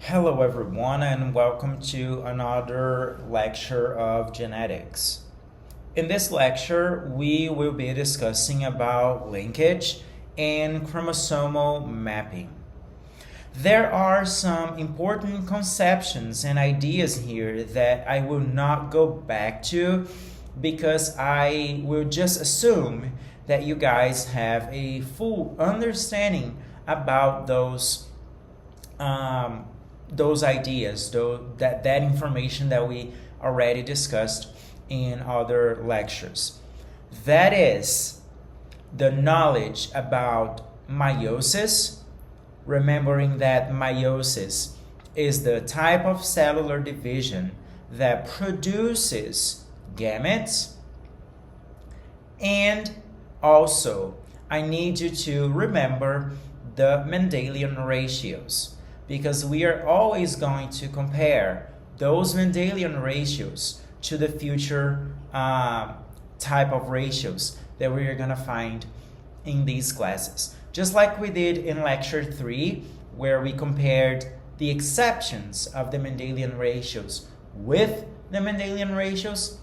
Hello, everyone, and welcome to another lecture of genetics. In this lecture, we will be discussing about linkage and chromosomal mapping. There are some important conceptions and ideas here that I will not go back to because I will just assume that you guys have a full understanding about those ideas, that information that we already discussed in other lectures. That is the knowledge about meiosis, remembering that meiosis is the type of cellular division that produces gametes. And also, I need you to remember the Mendelian ratios, because we are always going to compare those Mendelian ratios to the future type of ratios that we are going to find in these classes. Just like we did in lecture 3, where we compared the exceptions of the Mendelian ratios with the Mendelian ratios,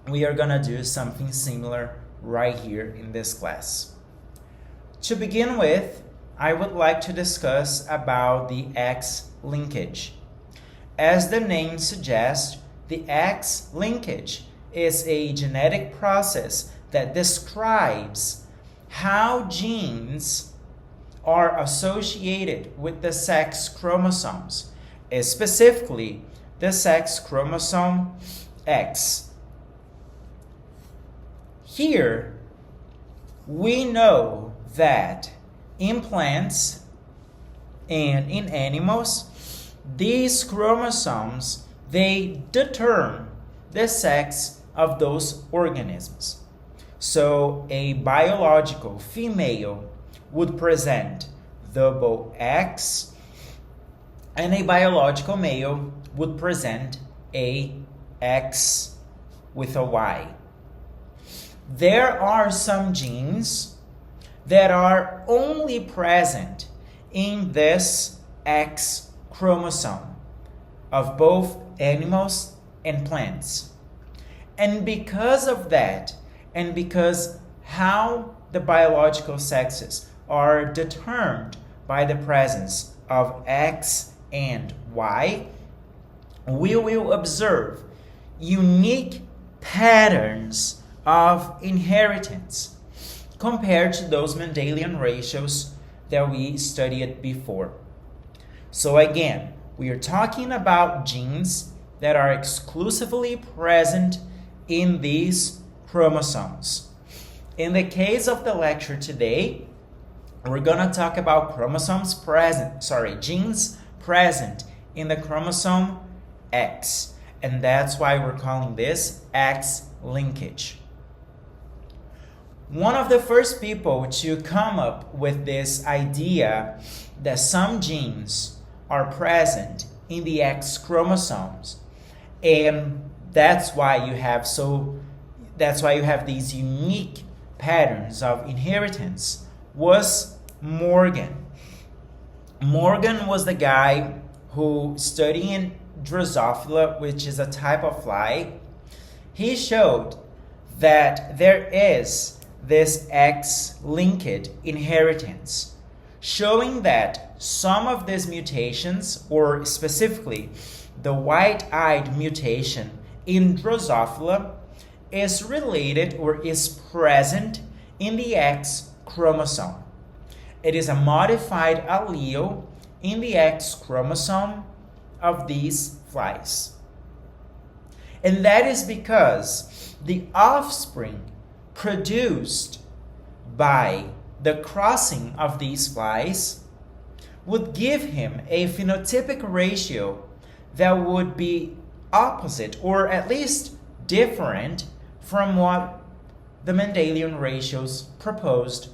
we are going to do something similar right here in this class. To begin with, I would like to discuss about the X linkage. As the name suggests, the X linkage is a genetic process that describes how genes are associated with the sex chromosomes, specifically the sex chromosome X. Here, we know that in plants and in animals, these chromosomes, they determine the sex of those organisms. So a biological female would present double X, and a biological male would present a X with a Y. There are some genes that are only present in this X chromosome of both animals and plants. And because of that, and because how the biological sexes are determined by the presence of X and Y, we will observe unique patterns of inheritance compared to those Mendelian ratios that we studied before. So again, we are talking about genes that are exclusively present in these chromosomes. In the case of the lecture today, we're gonna talk about genes present in the chromosome X, and that's why we're calling this X linkage. One of the first people to come up with this idea that some genes are present in the X chromosomes, and that's why you have these unique patterns of inheritance, was Morgan. Morgan was the guy who, studying Drosophila, which is a type of fly, he showed that there is this X-linked inheritance, showing that some of these mutations, or specifically the white-eyed mutation in Drosophila, is related or is present in the X chromosome. It is a modified allele in the X chromosome of these flies. And that is because the offspring produced by the crossing of these flies would give him a phenotypic ratio that would be opposite, or at least different, from what the Mendelian ratios proposed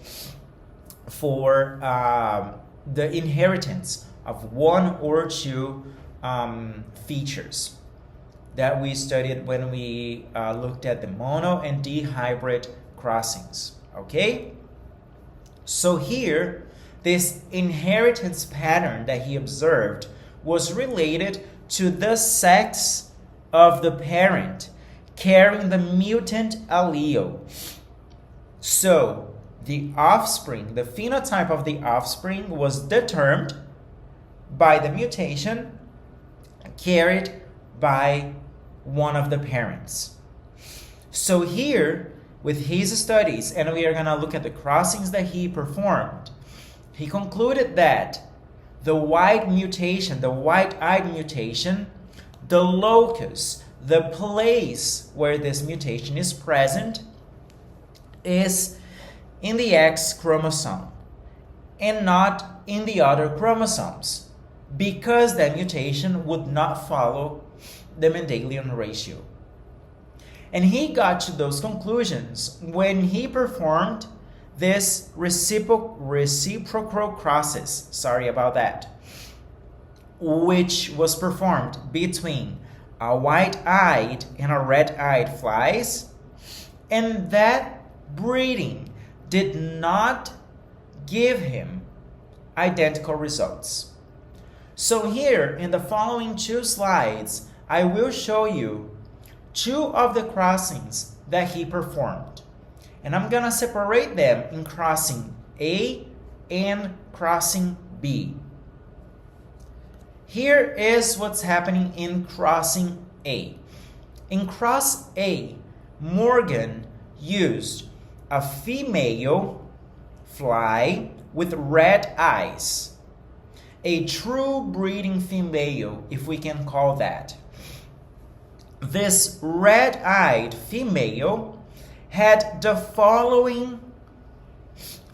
for the inheritance of one or two features that we studied when we looked at the mono and dihybrid crossings. Okay? So here, this inheritance pattern that he observed was related to the sex of the parent carrying the mutant allele. So the offspring, the phenotype of the offspring was determined by the mutation carried by one of the parents. So here, with his studies, and we are going to look at the crossings that he performed, he concluded that the white mutation, the white-eyed mutation, the locus, the place where this mutation is present is in the X chromosome and not in the other chromosomes, because that mutation would not follow the Mendelian ratio. And he got to those conclusions when he performed this reciprocal crosses, sorry about that, which was performed between a white-eyed and a red-eyed flies, and that breeding did not give him identical results. So here in the following 2 slides, I will show you 2 of the crossings that he performed. And I'm gonna separate them in crossing A and crossing B. Here is what's happening in crossing A. In cross A, Morgan used a female fly with red eyes. A true breeding female, if we can call that. This red-eyed female had the following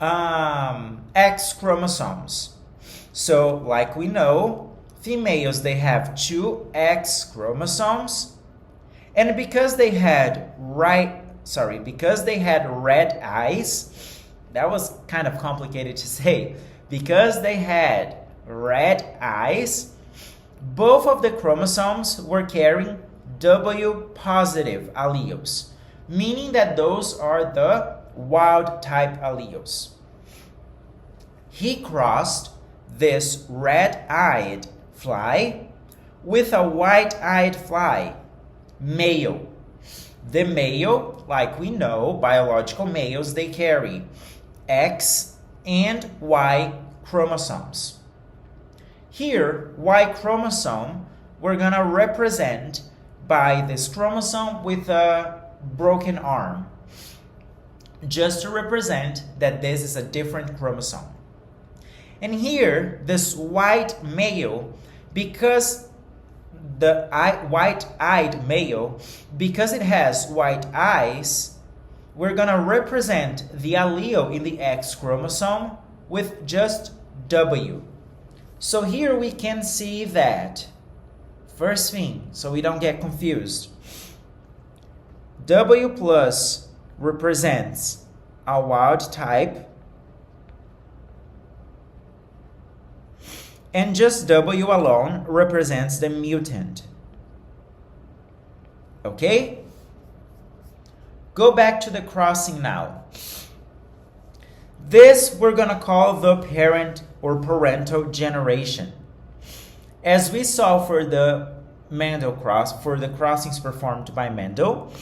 X chromosomes. So, like we know, females, they have 2 X chromosomes, and because they had red eyes, that was kind of complicated to say. Because they had red eyes, both of the chromosomes were carrying W positive alleles, meaning that those are the wild type alleles. He crossed this red-eyed fly with a white-eyed fly, male. The male, like we know, biological males, they carry X and Y chromosomes. Here, Y chromosome, we're gonna represent by this chromosome with a broken arm, just to represent that this is a different chromosome. And here, this white male, because the white-eyed male, because it has white eyes, we're gonna represent the allele in the X chromosome with just W. So here we can see that, first thing, so we don't get confused, W plus represents a wild type, and just W alone represents the mutant. Okay? Go back to the crossing now. This we're gonna call the parent or parental generation. As we saw for the Mendel cross, for the crossings performed by Mendel,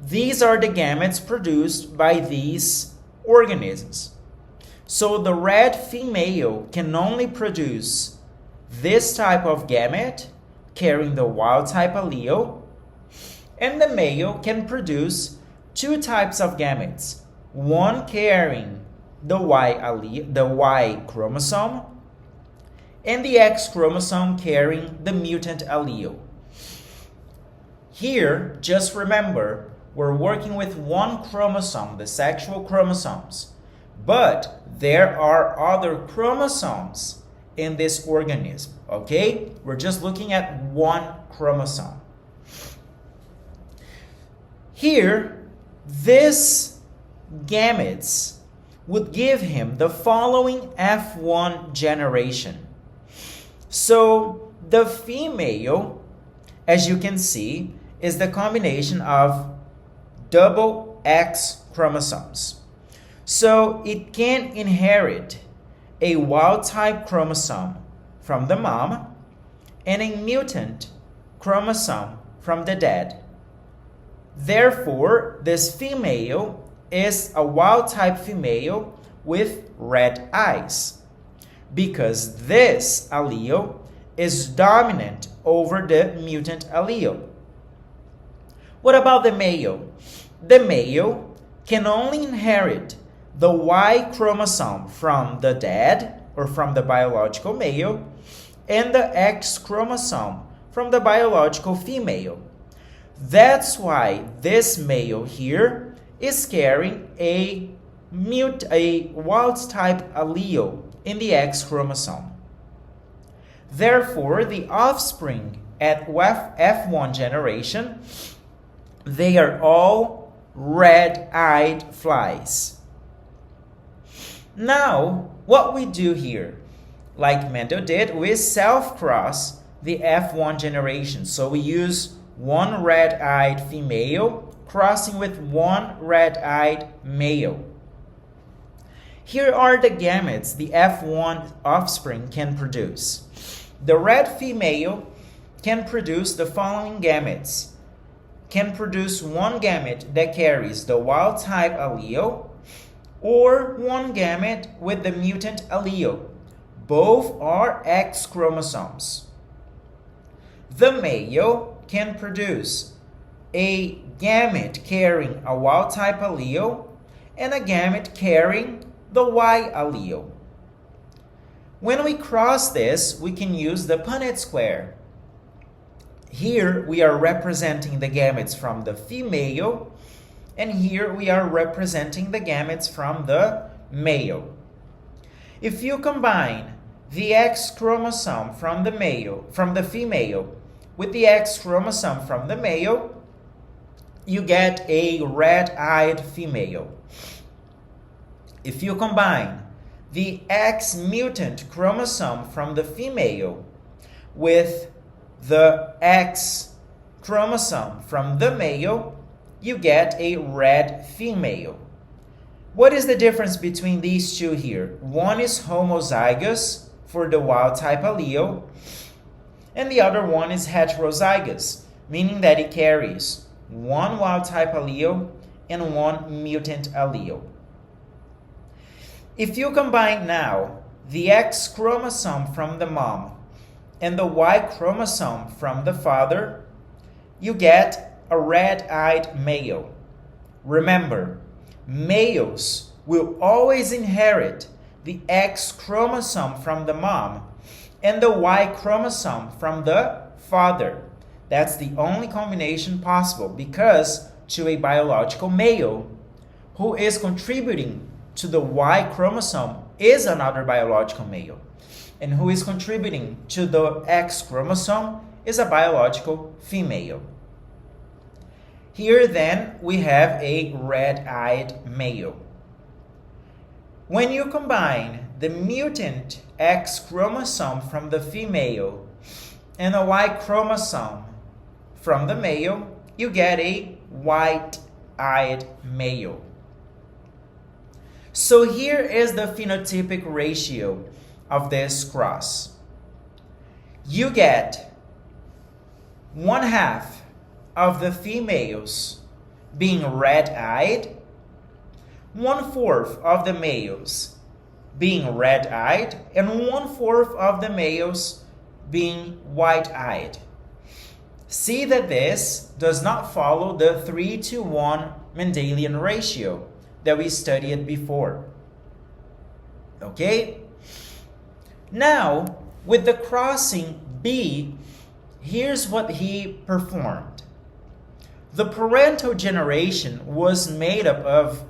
these are the gametes produced by these organisms. So the red female can only produce this type of gamete carrying the wild type allele, and the male can produce 2 types of gametes, one carrying the Y chromosome, and the X chromosome carrying the mutant allele. Here, just remember, we're working with one chromosome, the sexual chromosomes, but there are other chromosomes in this organism, okay? We're just looking at one chromosome. Here, this gametes would give him the following F1 generation. So the female, as you can see, is the combination of double X chromosomes. So it can inherit a wild type chromosome from the mom and a mutant chromosome from the dad. Therefore, this female is a wild-type female with red eyes, because this allele is dominant over the mutant allele. What about the male? The male can only inherit the Y chromosome from the dad, or from the biological male, and the X chromosome from the biological female. That's why this male here is carrying a wild-type allele in the X chromosome. Therefore, the offspring at F1 generation, they are all red-eyed flies. Now, what we do here, like Mendel did, we self-cross the F1 generation. So we use one red-eyed female crossing with one red-eyed male. Here are the gametes the F1 offspring can produce. The red female can produce the following gametes. Can produce one gamete that carries the wild-type allele, or one gamete with the mutant allele. Both are X chromosomes. The male can produce a gamete carrying a wild-type allele and a gamete carrying the Y allele. When we cross this, we can use the Punnett square. Here we are representing the gametes from the female, and here we are representing the gametes from the male. If you combine the X chromosome from the female with the X chromosome from the male, you get a red-eyed female. If you combine the X mutant chromosome from the female with the X chromosome from the male, you get a red female. What is the difference between these two here? One is homozygous for the wild-type allele, and the other one is heterozygous, meaning that it carries one wild-type allele and one mutant allele. If you combine now the X chromosome from the mom and the Y chromosome from the father, you get a red-eyed male. Remember, males will always inherit the X chromosome from the mom and the Y chromosome from the father. That's the only combination possible, because to a biological male who is contributing to the Y chromosome is another biological male, and who is contributing to the X chromosome is a biological female. Here then we have a red-eyed male. When you combine the mutant X chromosome from the female and the Y chromosome from the male, you get a white-eyed male. So here is the phenotypic ratio of this cross. You get 1/2 of the females being red-eyed, 1/4 of the males being red-eyed, and 1/4 of the males being white-eyed. See that this does not follow the 3-to-1 Mendelian ratio that we studied before. Okay? Now, with the crossing B, here's what he performed. The parental generation was made up of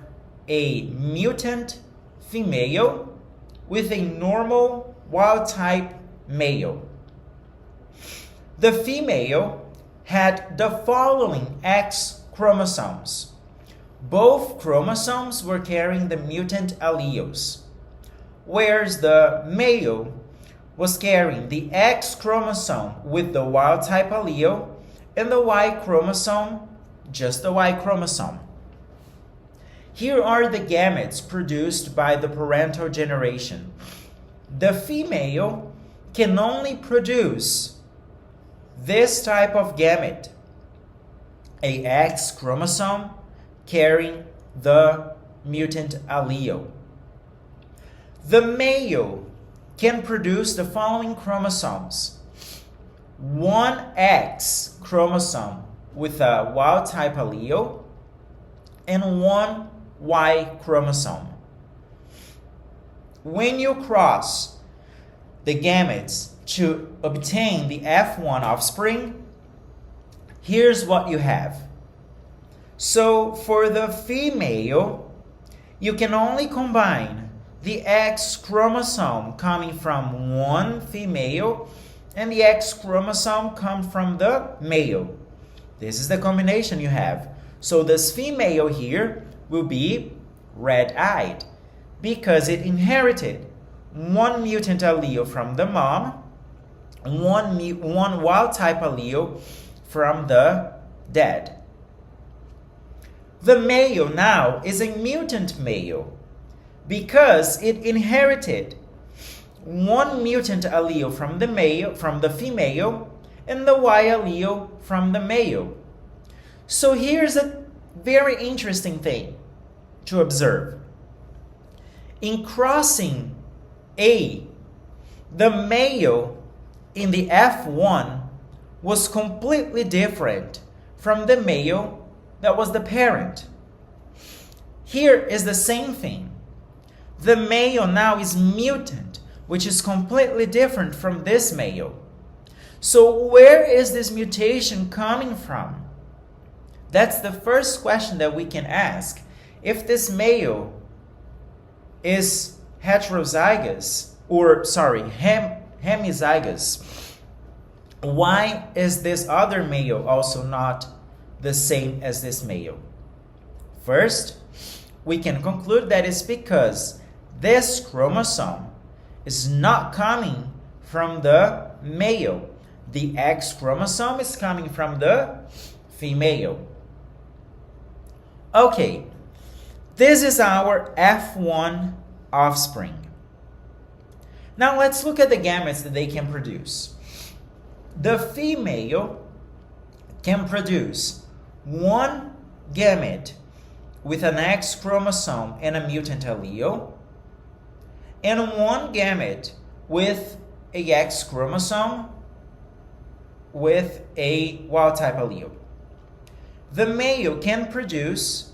a mutant female with a normal wild-type male. The female had the following X chromosomes. Both chromosomes were carrying the mutant alleles, whereas the male was carrying the X chromosome with the wild-type allele and the Y chromosome, just the Y chromosome. Here are the gametes produced by the parental generation. The female can only produce this type of gamete, a X chromosome carrying the mutant allele. The male can produce the following chromosomes: one X chromosome with a wild type allele and one Y chromosome. When you cross the gametes to obtain the F1 offspring, here's what you have. So for the female, you can only combine the X chromosome coming from one female and the X chromosome come from the male. This is the combination you have. So this female here will be red-eyed because it inherited one mutant allele from the mom, one wild type allele from the dad. The male now is a mutant male because it inherited one mutant allele from the female, and the Y allele from the male. So here's a very interesting thing to observe. In crossing A, the male in the F1 was completely different from the male that was the parent. Here is the same thing. The male now is mutant, which is completely different from this male. So where is this mutation coming from? That's the first question that we can ask. If this male is heterozygous, hemizygous, why is this other male also not the same as this male? First, we can conclude that it's because this chromosome is not coming from the male. The X chromosome is coming from the female. Okay, this is our F1 offspring. Now let's look at the gametes that they can produce. The female can produce one gamete with an X chromosome and a mutant allele, and one gamete with a X chromosome with a wild type allele. The male can produce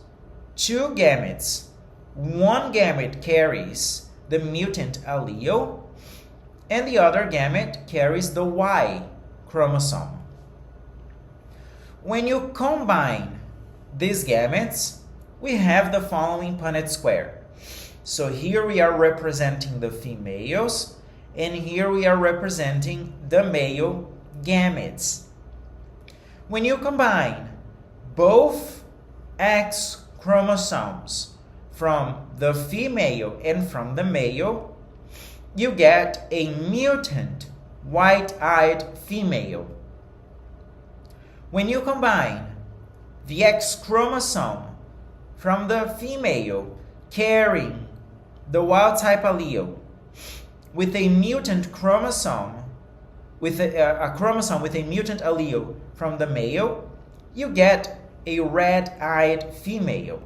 two gametes. One gamete carries the mutant allele and the other gamete carries the Y chromosome. When you combine these gametes, we have the following Punnett square. So here we are representing the females, and here we are representing the male gametes. When you combine both X chromosomes from the female and from the male, you get a mutant white-eyed female. When you combine the X chromosome from the female carrying the wild type allele with a mutant chromosome, with a chromosome with a mutant allele from the male, you get a red-eyed female.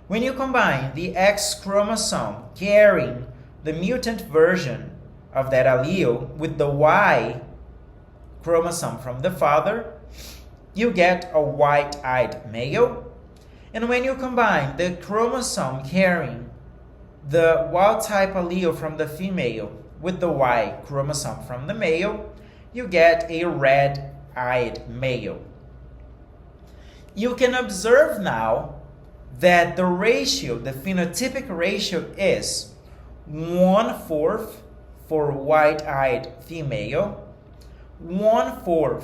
When you combine the X chromosome carrying the mutant version of that allele with the Y chromosome from the father, you get a white-eyed male. And when you combine the chromosome carrying the wild-type allele from the female with the Y chromosome from the male, you get a red-eyed male. You can observe now that the ratio, the phenotypic ratio, is 1/4 for white-eyed female, 1/4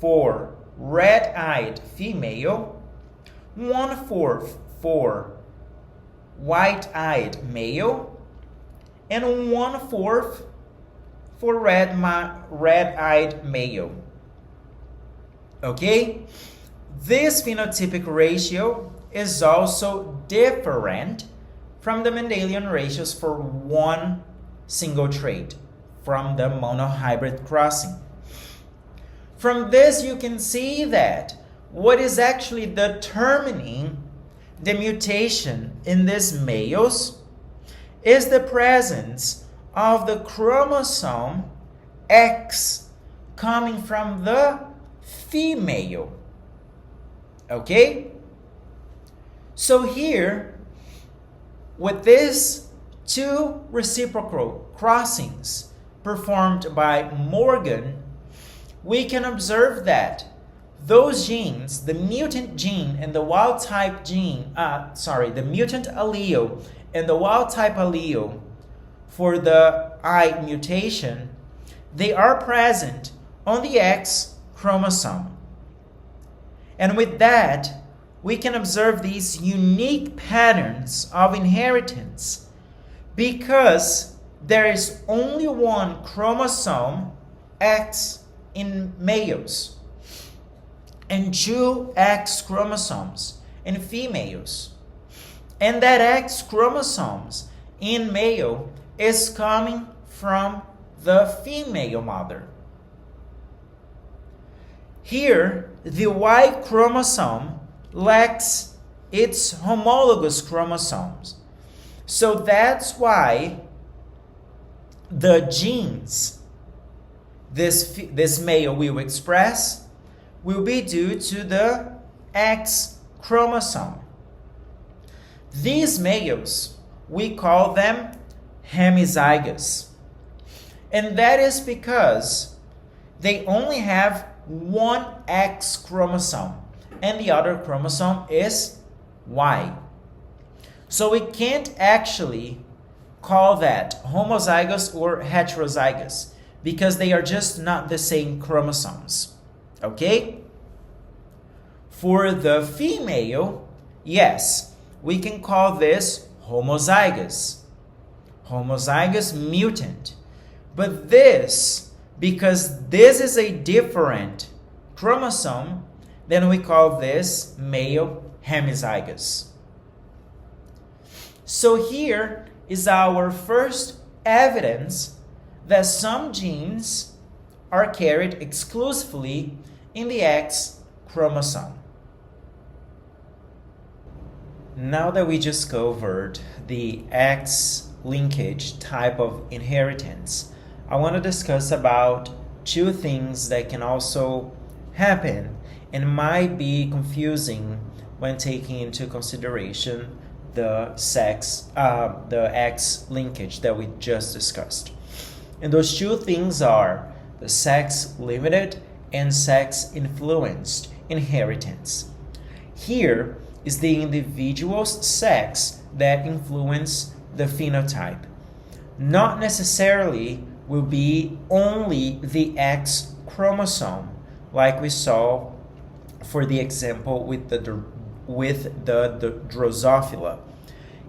for red-eyed female, 1/4 for white-eyed male, and 1/4 for red-eyed male. Okay? This phenotypic ratio is also different from the Mendelian ratios for one single trait from the monohybrid crossing. From this, you can see that what is actually determining the mutation in these males is the presence of the chromosome X coming from the female. Okay? So here, with these two reciprocal crossings performed by Morgan, we can observe that those genes, the mutant gene and the wild type gene, the mutant allele and the wild type allele for the I mutation, they are present on the X chromosome. And with that, we can observe these unique patterns of inheritance because there is only one chromosome X in males and two X chromosomes in females. And that X chromosomes in male is coming from the female mother. Here, the Y chromosome lacks its homologous chromosomes. So that's why the genes this male will express will be due to the X chromosome. These males, we call them hemizygous. And that is because they only have one X chromosome and the other chromosome is Y. So we can't actually call that homozygous or heterozygous because they are just not the same chromosomes. Okay? For the female, yes, we can call this homozygous. Homozygous mutant. But this, because this is a different chromosome, then we call this male hemizygous. So here is our first evidence that some genes are carried exclusively in the X chromosome. Now that we just covered the X linkage type of inheritance, I want to discuss about two things that can also happen and might be confusing when taking into consideration the X linkage that we just discussed. And those two things are the sex-limited and sex-influenced inheritance. Here is the individual's sex that influence the phenotype. Not necessarily will be only the X chromosome, like we saw for the example with the Drosophila.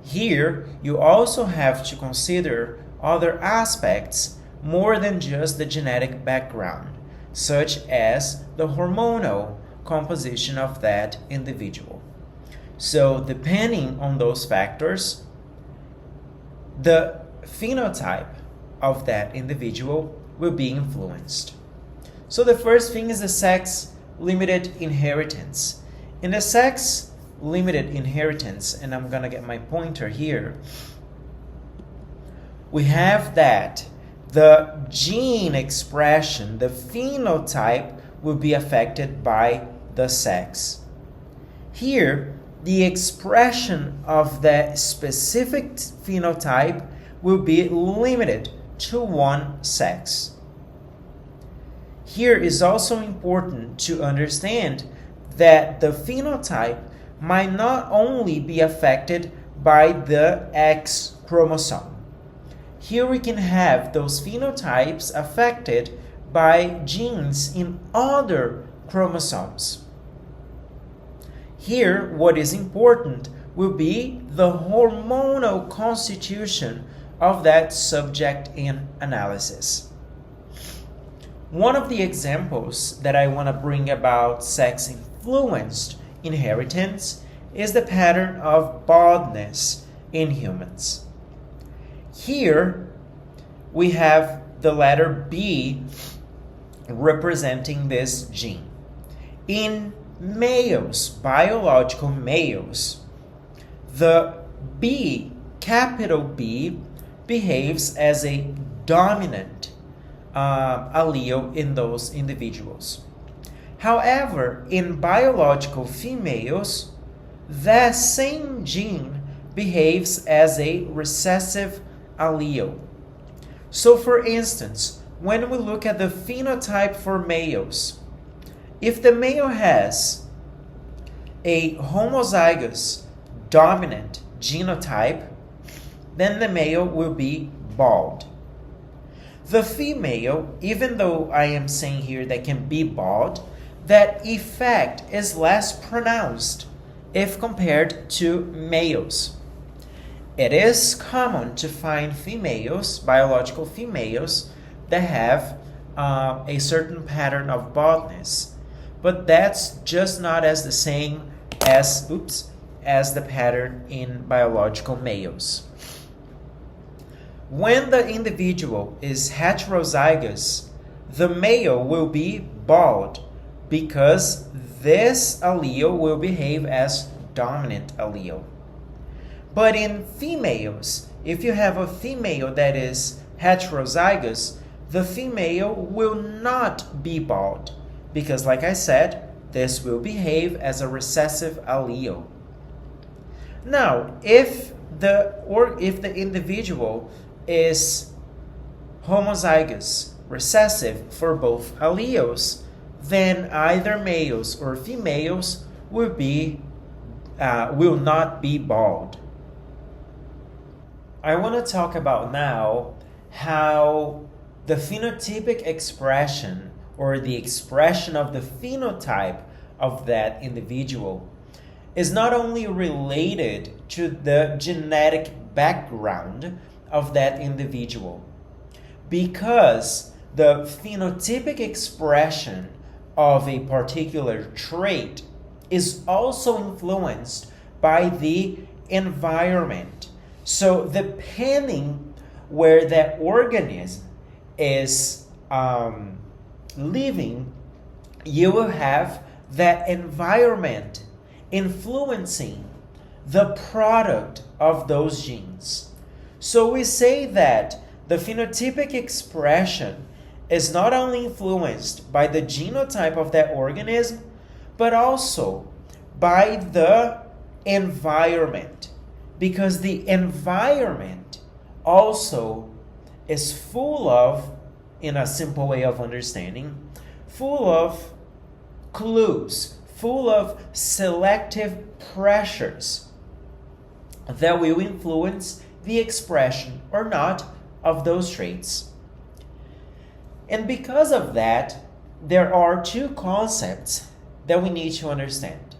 Here, you also have to consider other aspects more than just the genetic background, such as the hormonal composition of that individual. So, depending on those factors, the phenotype of that individual will be influenced. So, the first thing is the sex-limited inheritance. In the sex-limited inheritance, and I'm gonna get my pointer here, we have that the gene expression, the phenotype, will be affected by the sex. Here, the expression of the specific phenotype will be limited to one sex. Here is also important to understand that the phenotype might not only be affected by the X chromosome. Here we can have those phenotypes affected by genes in other chromosomes. Here, what is important will be the hormonal constitution of that subject in analysis. One of the examples that I want to bring about sex-influenced inheritance is the pattern of baldness in humans. Here, we have the letter B representing this gene. In males, biological males, the B, capital B, behaves as a dominant allele in those individuals. However, in biological females, that same gene behaves as a recessive allele. So for instance, when we look at the phenotype for males, if the male has a homozygous dominant genotype, then the male will be bald. The female, even though I am saying here that can be bald, that effect is less pronounced if compared to males. It is common to find females, biological females, that have a certain pattern of baldness, but that's just not as the same as the pattern in biological males. When the individual is heterozygous, the male will be bald because this allele will behave as dominant allele. But in females, if you have a female that is heterozygous, the female will not be bald because, like I said, this will behave as a recessive allele. Now, if the individual is homozygous, recessive for both alleles, then either males or females will not be bald. I want to talk about now how the phenotypic expression or the expression of the phenotype of that individual is not only related to the genetic background of that individual, because the phenotypic expression of a particular trait is also influenced by the environment. So depending where that organism is living, you will have that environment influencing the product of those genes. So we say that the phenotypic expression is not only influenced by the genotype of that organism, but also by the environment, because the environment also is full of, in a simple way of understanding, full of clues, full of selective pressures that will influence the expression or not of those traits. And because of that, there are two concepts that we need to understand.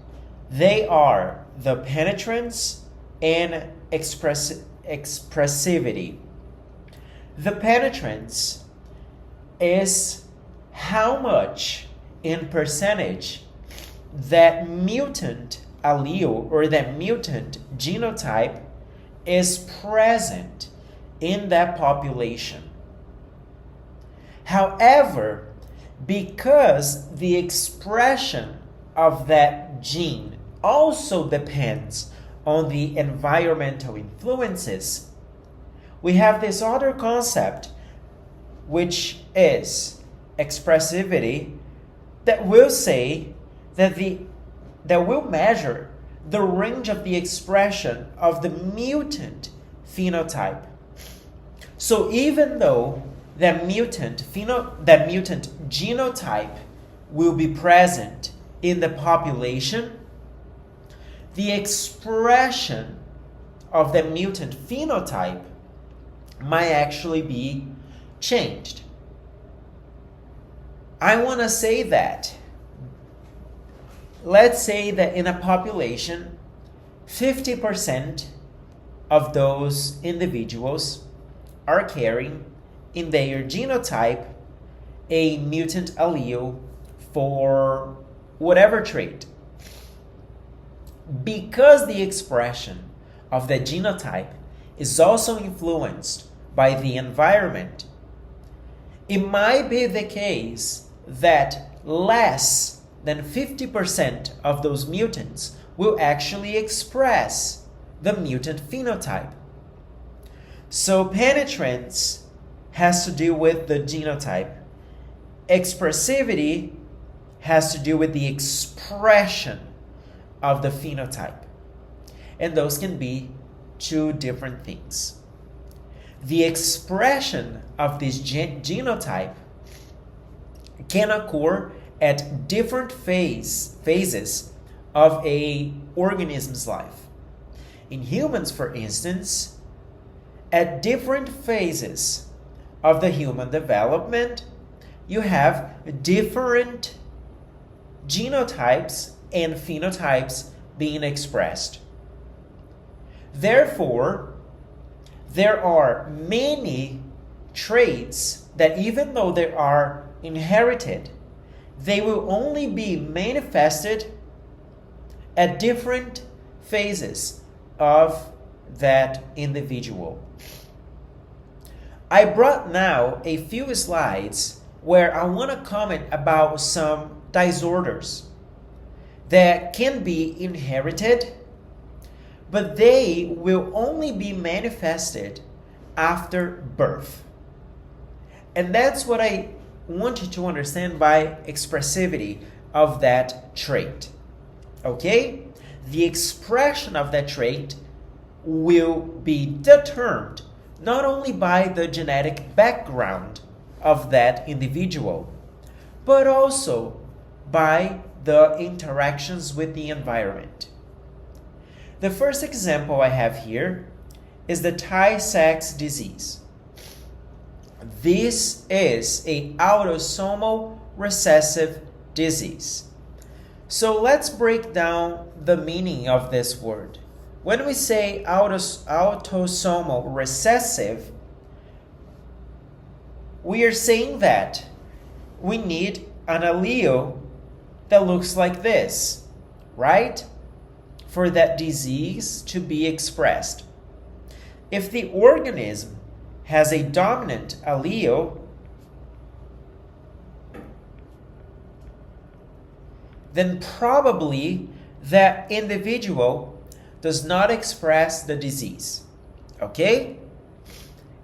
They are the penetrance and expressivity. The penetrance is how much in percentage that mutant allele or that mutant genotype is present in that population. However, because the expression of that gene also depends on the environmental influences, we have this other concept, which is expressivity, that will say that will measure the range of the expression of the mutant phenotype. So even though that mutant genotype will be present in the population, the expression of the mutant phenotype might actually be changed. I want to say that, let's say that in a population, 50% of those individuals are carrying in their genotype a mutant allele for whatever trait. Because the expression of the genotype is also influenced by the environment, it might be the case that less than 50% of those mutants will actually express the mutant phenotype. So penetrance has to do with the genotype. Expressivity has to do with the expression of the phenotype. And those can be two different things. The expression of this genotype can occur at different phases of a organism's life. In humans, for instance, at different phases of the human development, you have different genotypes and phenotypes being expressed. Therefore, there are many traits that, even though they are inherited, they will only be manifested at different phases of that individual. I brought now a few slides where I want to comment about some disorders that can be inherited, but they will only be manifested after birth. And that's what I want you to understand by expressivity of that trait. Okay? The expression of that trait will be determined not only by the genetic background of that individual, but also by the interactions with the environment. The first example I have here is the Tay-Sachs disease. This is an autosomal recessive disease. So let's break down the meaning of this word. When we say autosomal recessive, we are saying that we need an allele that looks like this, right? For that disease to be expressed. If the organism has a dominant allele, then probably that individual does not express the disease. Okay?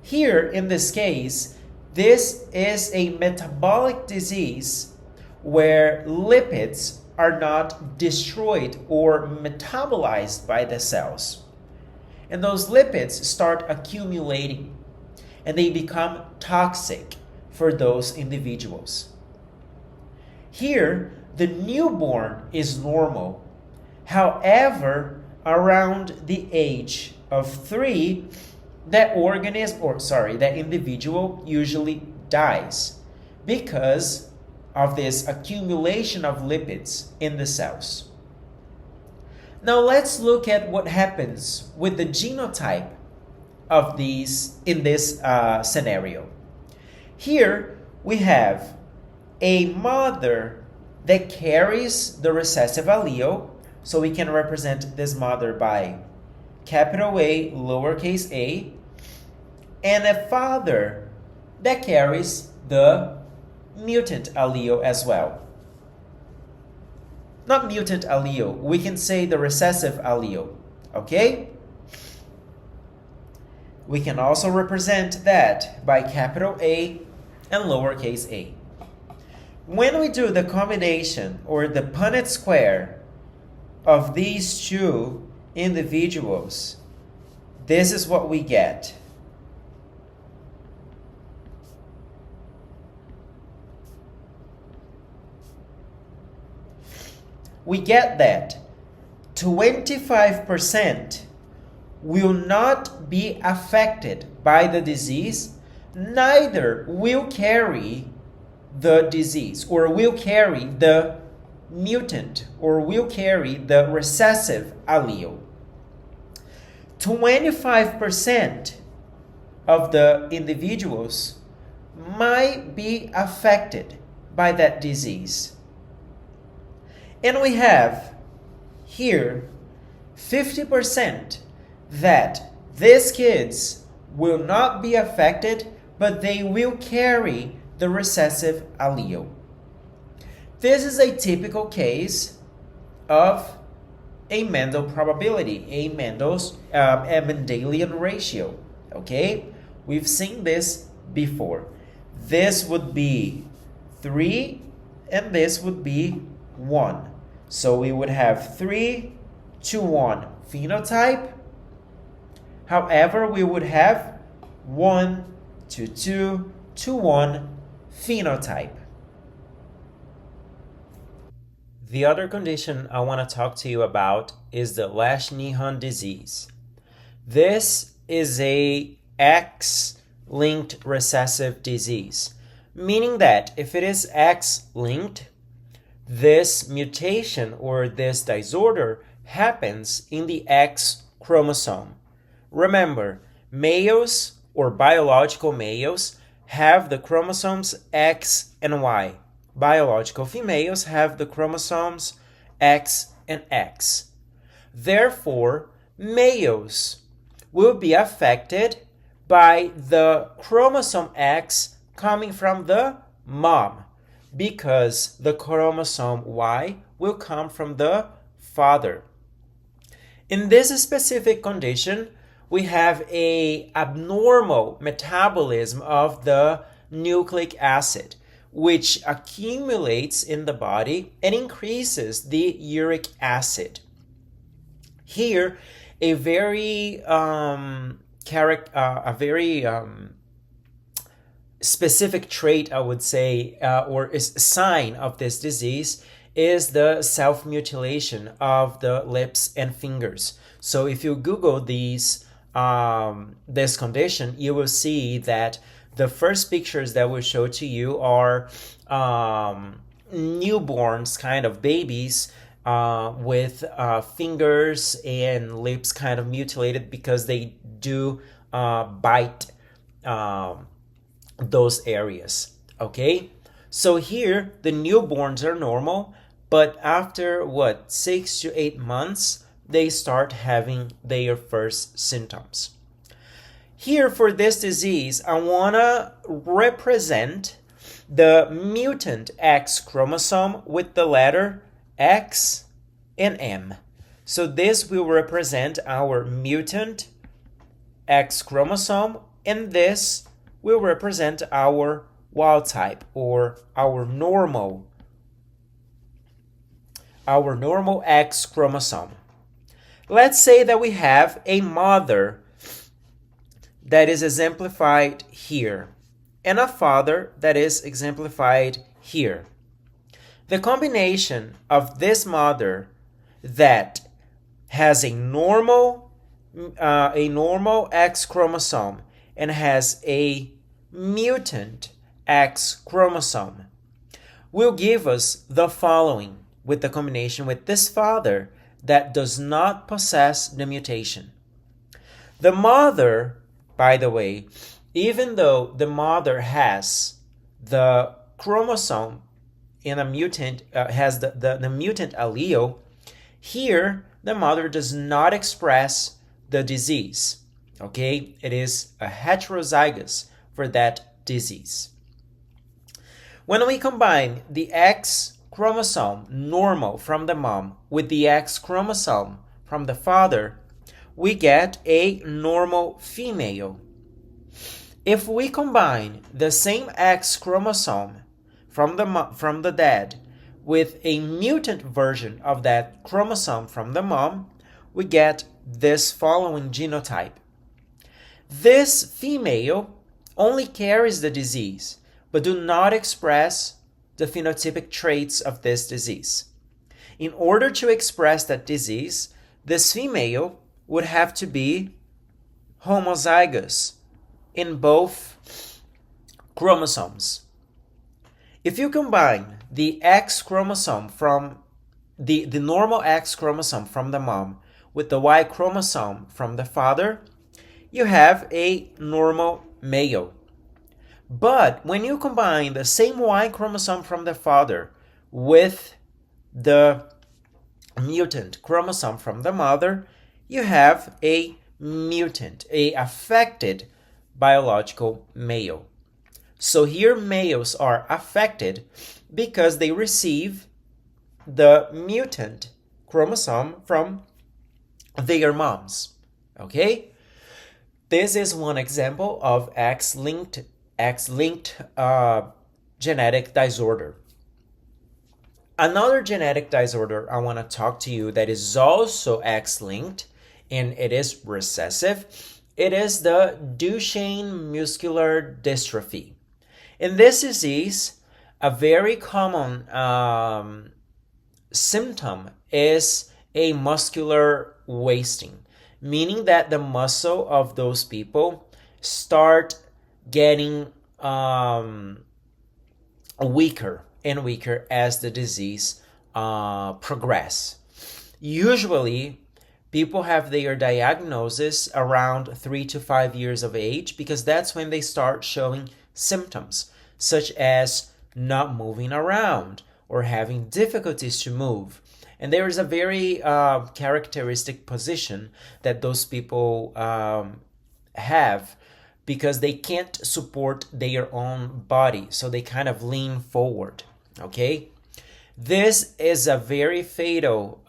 Here, in this case, this is a metabolic disease where lipids are not destroyed or metabolized by the cells. And those lipids start accumulating and they become toxic for those individuals. Here, the newborn is normal. However, around the age of 3, that individual usually dies because of this accumulation of lipids in the cells. Now let's look at what happens with the genotype of these in this scenario. Here we have a mother that carries the recessive allele, so we can represent this mother by capital A, lowercase a, and a father that carries the mutant allele as well. Not mutant allele, we can say the recessive allele, okay? We can also represent that by capital A and lowercase a. When we do the combination or the Punnett square of these two individuals, this is what we get. We get that 25% will not be affected by the disease, neither will carry the disease or will carry the mutant or will carry the recessive allele. 25% of the individuals might be affected by that disease. And we have here 50% that these kids will not be affected, but they will carry the recessive allele. This is a typical case of a Mendel probability, a Mendelian ratio. Okay, we've seen this before. This would be 3 and this would be 1. So we would have 3 to 1 phenotype. However, we would have 1 to 2 to 1 phenotype. The other condition I want to talk to you about is the Lesch-Nyhan disease. This is a X-linked recessive disease, meaning that if it is X-linked, this mutation or this disorder happens in the X chromosome. Remember, males or biological males have the chromosomes X and Y. Biological females have the chromosomes X and X. Therefore, males will be affected by the chromosome X coming from the mom, because the chromosome Y will come from the father. In this specific condition, we have an abnormal metabolism of the nucleic acid, which accumulates in the body and increases the uric acid. Here, a very specific trait, I would say, or a sign of this disease is the self-mutilation of the lips and fingers. So if you Google this condition, you will see that the first pictures that will show to you are newborns, kind of babies, with fingers and lips kind of mutilated because they do bite those areas. Okay, so here the newborns are normal, but after 6 to 8 months they start having their first symptoms. Here for this disease, I want to represent the mutant X chromosome with the letter X and M. So this will represent our mutant X chromosome, and this will represent our wild type or our normal X chromosome. Let's say that we have a mother that is exemplified here and a father that is exemplified here. The combination of this mother that has a normal X chromosome and has a mutant X chromosome will give us the following with the combination with this father that does not possess the mutation. The mother, by the way, even though the mother has the chromosome in a mutant, has the mutant allele, here the mother does not express the disease. Okay, it is a heterozygous for that disease. When we combine the X chromosome normal from the mom with the X chromosome from the father, we get a normal female. If we combine the same X chromosome from the dad with a mutant version of that chromosome from the mom, we get this following genotype. This female only carries the disease, but do not express the phenotypic traits of this disease. In order to express that disease, this female would have to be homozygous in both chromosomes. If you combine the X chromosome from the normal X chromosome from the mom with the Y chromosome from the father, you have a normal male. But when you combine the same Y chromosome from the father with the mutant chromosome from the mother, you have a mutant, a affected biological male. So here males are affected because they receive the mutant chromosome from their moms. Okay? This is one example of X-linked genetic disorder. Another genetic disorder I want to talk to you that is also X-linked and it is recessive. It is the Duchenne muscular dystrophy. In this disease, a very common symptom is a muscular wasting, meaning that the muscle of those people start getting weaker and weaker as the disease progress. Usually, people have their diagnosis around 3 to 5 years of age because that's when they start showing symptoms such as not moving around or having difficulties to move. And there is a very characteristic position that those people have because they can't support their own body, so they kind of lean forward. Okay, this is a very fatal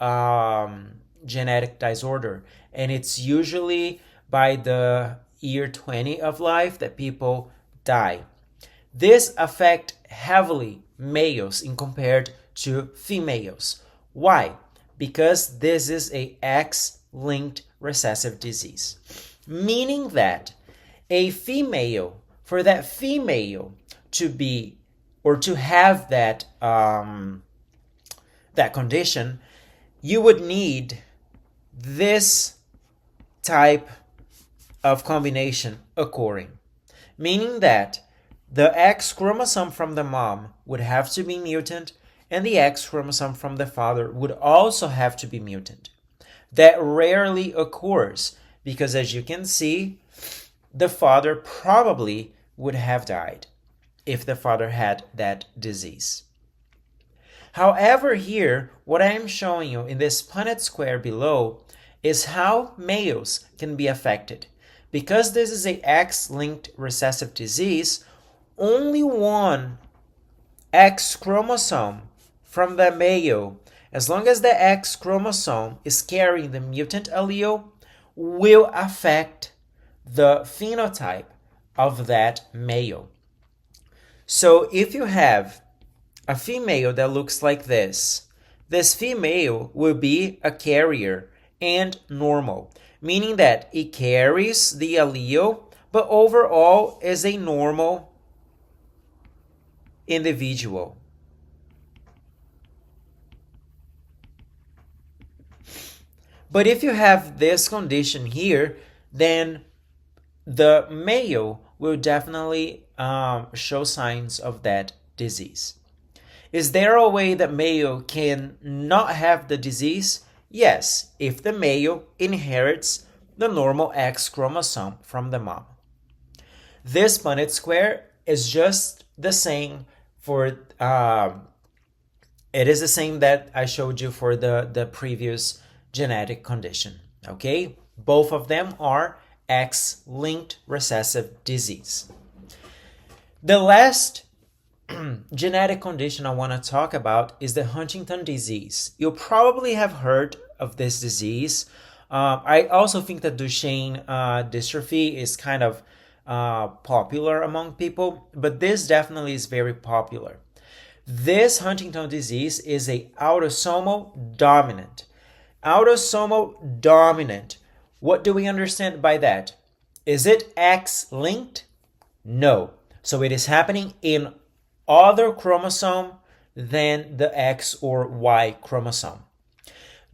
genetic disorder, and it's usually by the year 20 of life that people die. This affects heavily males in compared to females. Why? Because this is a X-linked recessive disease, meaning that a female, for that female to be or to have that that condition, you would need this type of combination occurring, meaning that the X chromosome from the mom would have to be mutant and the X chromosome from the father would also have to be mutant. That rarely occurs because, as you can see, the father probably would have died if the father had that disease. However, here, what I am showing you in this Punnett square below is how males can be affected. Because this is a X-linked recessive disease, only one X chromosome from the male, as long as the X chromosome is carrying the mutant allele, will affect the phenotype of that male. So if you have a female that looks like this female will be a carrier and normal, meaning that it carries the allele, but overall is a normal individual. But if you have this condition here, then the male will definitely show signs of that disease. Is there a way that male can not have the disease? Yes, if the male inherits the normal X chromosome from the mom. This Punnett square is just the same for, it is the same that I showed you for the previous genetic condition, okay? Both of them are X-linked recessive disease. The last genetic condition I want to talk about is the Huntington disease. You probably have heard of this disease. I also think that Duchenne dystrophy is kind of popular among people, but this definitely is very popular. This Huntington disease is a autosomal dominant. Autosomal dominant. What do we understand by that? Is it X-linked? No. So it is happening in other chromosome than the X or Y chromosome.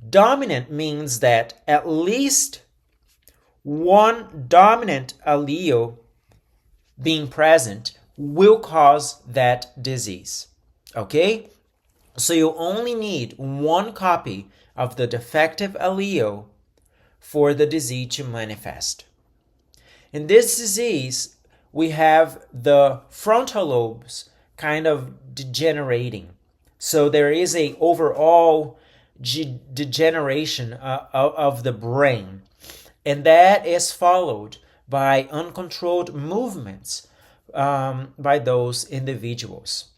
Dominant means that at least one dominant allele being present will cause that disease. Okay? So you only need one copy of the defective allele for the disease to manifest. In this disease, we have the frontal lobes kind of degenerating. So there is a overall degeneration of the brain, and that is followed by uncontrolled movements by those individuals.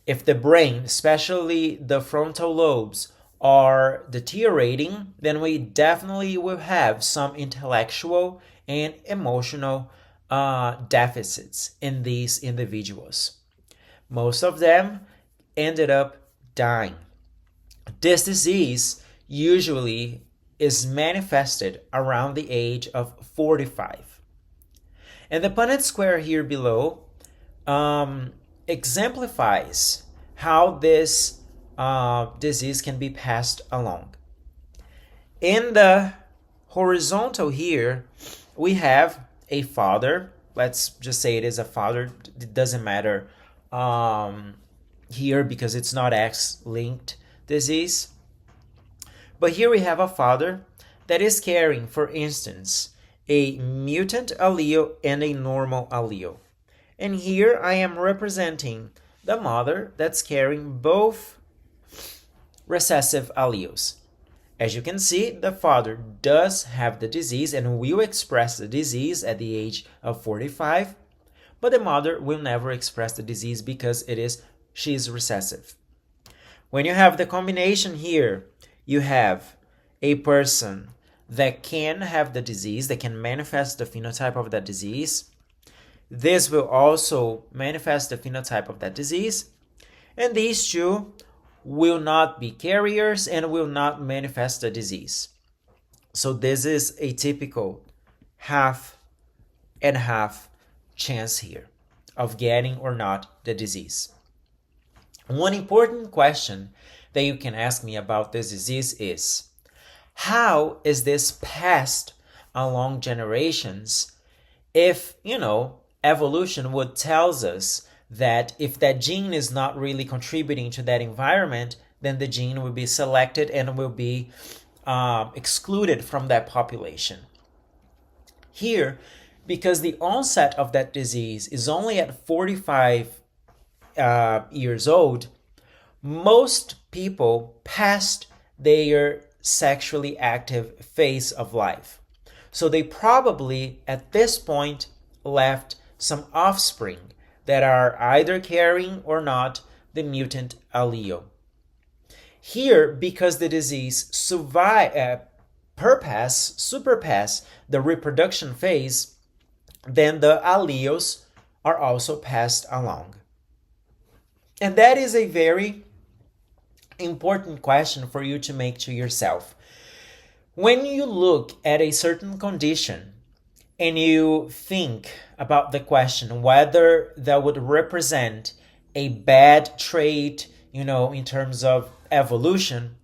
If the brain, especially the frontal lobes, are deteriorating, then we definitely will have some intellectual and emotional deficits in these individuals. Most of them ended up dying. This disease usually is manifested around the age of 45. And the Punnett square here below exemplifies how this disease can be passed along. In the horizontal here, we have a father. Let's just say it is a father. It doesn't matter here because it's not X-linked disease. But here we have a father that is carrying, for instance, a mutant allele and a normal allele. And here I am representing the mother that's carrying both recessive alleles. As you can see, the father does have the disease and will express the disease at the age of 45, but the mother will never express the disease because she is recessive. When you have the combination here, you have a person that can have the disease, that can manifest the phenotype of that disease. This will also manifest the phenotype of that disease. And these two will not be carriers and will not manifest the disease. So this is a typical half and half chance here of getting or not the disease. One important question that you can ask me about this disease is, how is this passed along generations if, evolution would tells us that if that gene is not really contributing to that environment, then the gene will be selected and will be excluded from that population. Here, because the onset of that disease is only at 45 years old, most people passed their sexually active phase of life. So they probably, at this point, left some offspring that are either carrying or not the mutant allele. Here, because the disease surpass the reproduction phase, then the alleles are also passed along. And that is a very important question for you to make to yourself. When you look at a certain condition and you think about the question whether that would represent a bad trait, in terms of evolution,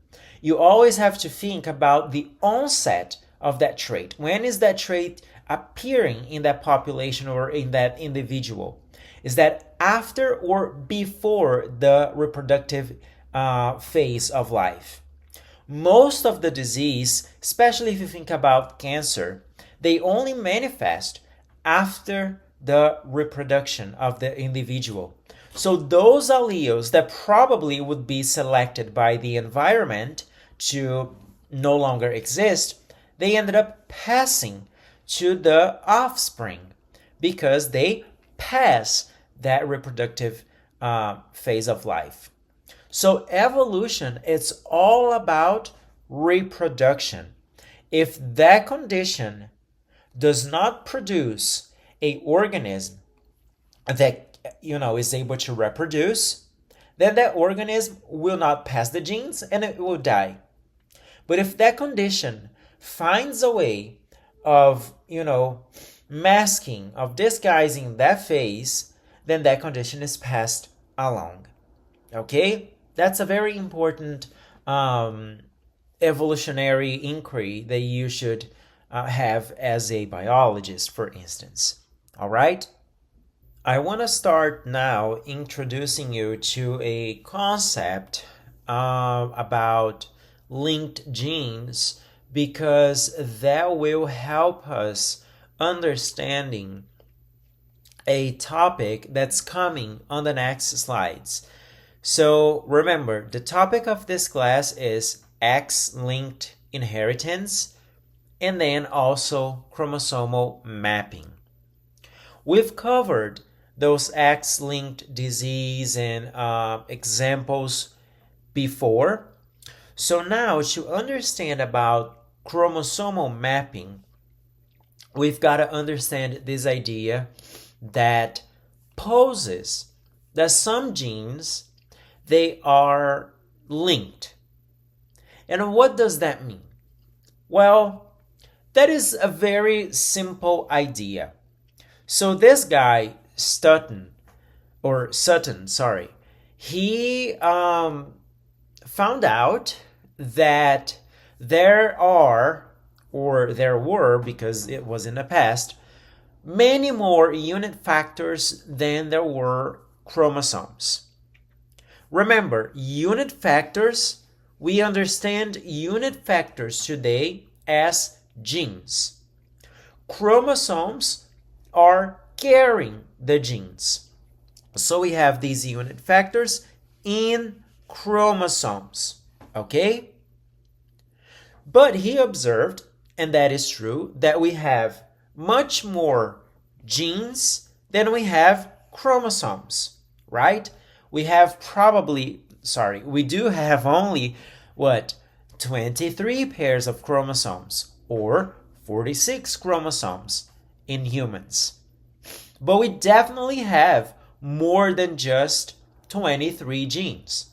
you always have to think about the onset of that trait. When is that trait appearing in that population or in that individual? Is that after or before the reproductive phase of life? Most of the disease, especially if you think about cancer, they only manifest after the reproduction of the individual. So those alleles that probably would be selected by the environment to no longer exist, they ended up passing to the offspring because they pass that reproductive phase of life. So evolution is all about reproduction. If that condition does not produce an organism that is able to reproduce, then that organism will not pass the genes and it will die. But if that condition finds a way of masking, of disguising that phase, then that condition is passed along. Okay, that's a very important evolutionary inquiry that you should have as a biologist, for instance. All right? I want to start now introducing you to a concept about linked genes, because that will help us understanding a topic that's coming on the next slides. So remember, the topic of this class is X-linked inheritance and then also chromosomal mapping. We've covered those X-linked disease and examples before. So now to understand about chromosomal mapping, we've got to understand this idea that poses that some genes, they are linked. And what does that mean? Well, that is a very simple idea. So this guy, Sutton, he found out that there were, because it was in the past, many more unit factors than there were chromosomes. Remember, unit factors, we understand unit factors today as genes. Chromosomes are carrying the genes. So we have these unit factors in chromosomes, okay? But he observed, and that is true, that we have much more genes than we have chromosomes, right? We do have only, 23 pairs of chromosomes, or 46 chromosomes in humans. But we definitely have more than just 23 genes,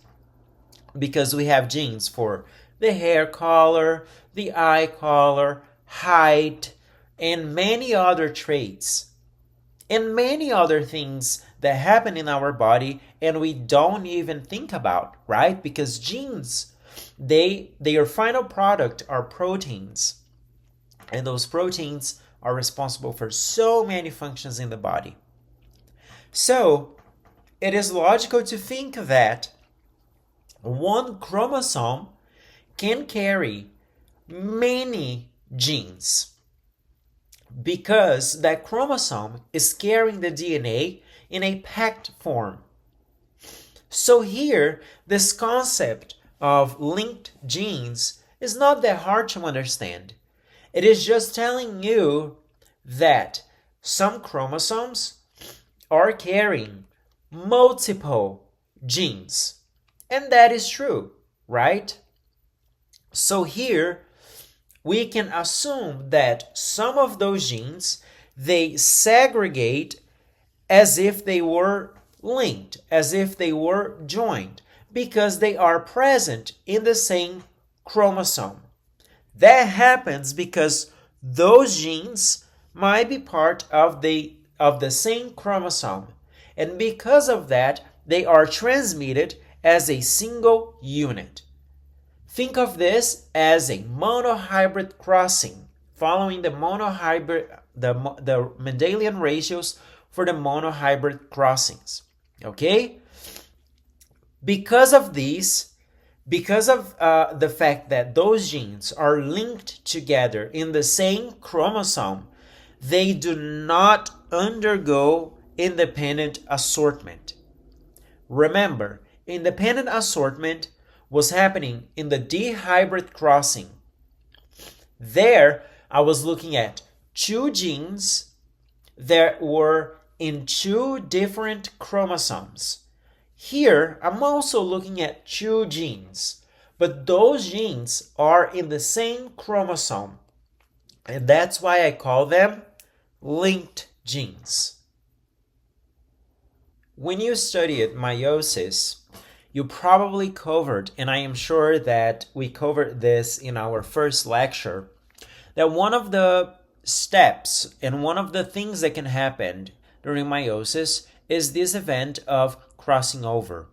because we have genes for the hair color, the eye color, height, and many other traits, and many other things that happen in our body and we don't even think about, right? Because genes, their final product are proteins, and those proteins are responsible for so many functions in the body. So it is logical to think that one chromosome can carry many genes, because that chromosome is carrying the DNA in a packed form. So here, this concept of linked genes is not that hard to understand. It is just telling you that some chromosomes are carrying multiple genes. And that is true, right? So here, we can assume that some of those genes, they segregate as if they were linked, as if they were joined, because they are present in the same chromosome. That happens because those genes might be part of the same chromosome, and because of that, they are transmitted as a single unit. Think of this as a monohybrid crossing, following the Mendelian ratios for the monohybrid crossings. Okay? Because of the fact that those genes are linked together in the same chromosome, they do not undergo independent assortment. Remember, independent assortment was happening in the dihybrid crossing. There, I was looking at two genes that were in two different chromosomes. Here, I'm also looking at two genes, but those genes are in the same chromosome, and that's why I call them linked genes. When you studied meiosis, you probably covered, and I am sure that we covered this in our first lecture, that one of the steps and one of the things that can happen during meiosis is this event of crossing over.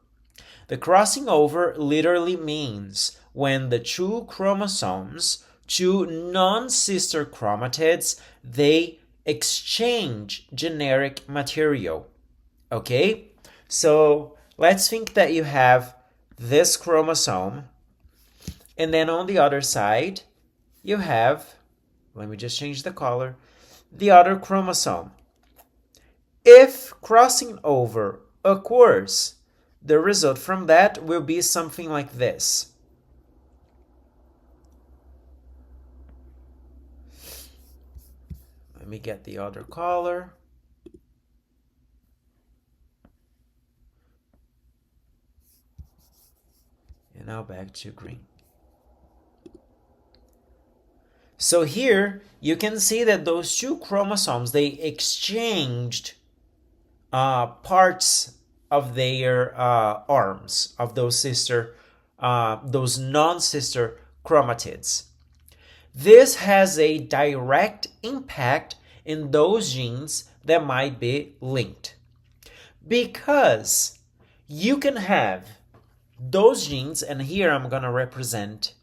The crossing over literally means when the two chromosomes, two non-sister chromatids, they exchange genetic material. Okay? So let's think that you have this chromosome, and then on the other side, you have, let me just change the color, the other chromosome. If crossing over occurs, the result from that will be something like this. Let me get the other color. And now back to green. So here you can see that those two chromosomes, they exchanged parts of their arms of those non-sister chromatids. This has a direct impact in those genes that might be linked, because you can have those genes, and here I'm going to represent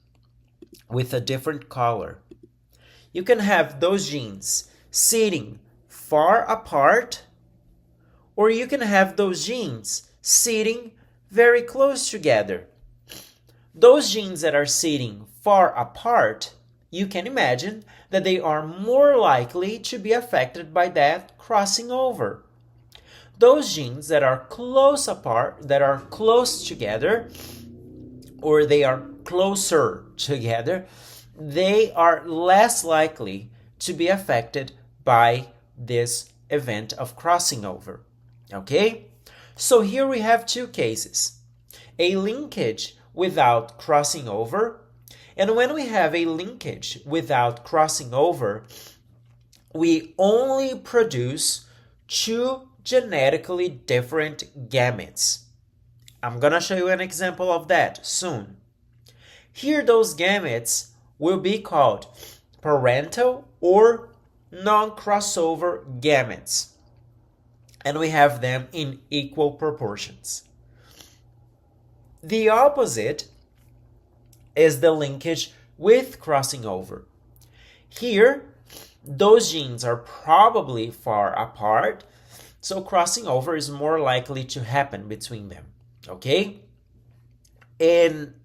with a different color. You can have those genes sitting far apart, or you can have those genes sitting very close together. Those genes that are sitting far apart, you can imagine that they are more likely to be affected by that crossing over. Those genes that are close apart, that are close together, or they are closer together, they are less likely to be affected by this event of crossing over. Okay? So here we have two cases. A linkage without crossing over. And when we have a linkage without crossing over, we only produce two genetically different gametes. I'm going to show you an example of that soon. Here those gametes will be called parental or non-crossover gametes. And we have them in equal proportions. The opposite is the linkage with crossing over. Here, those genes are probably far apart, so crossing over is more likely to happen between them. Okay? And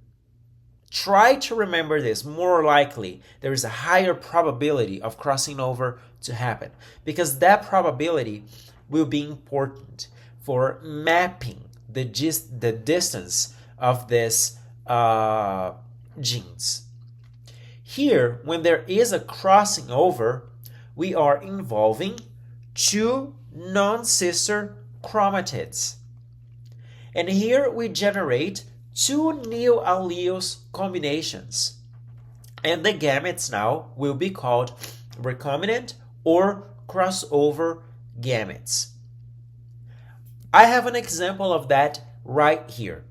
try to remember this, more likely, there is a higher probability of crossing over to happen, because that probability will be important for mapping the distance of this genes. Here, when there is a crossing over, we are involving two non-sister chromatids. And here we generate two new alleles combinations. And the gametes now will be called recombinant or crossover gametes. I have an example of that right here.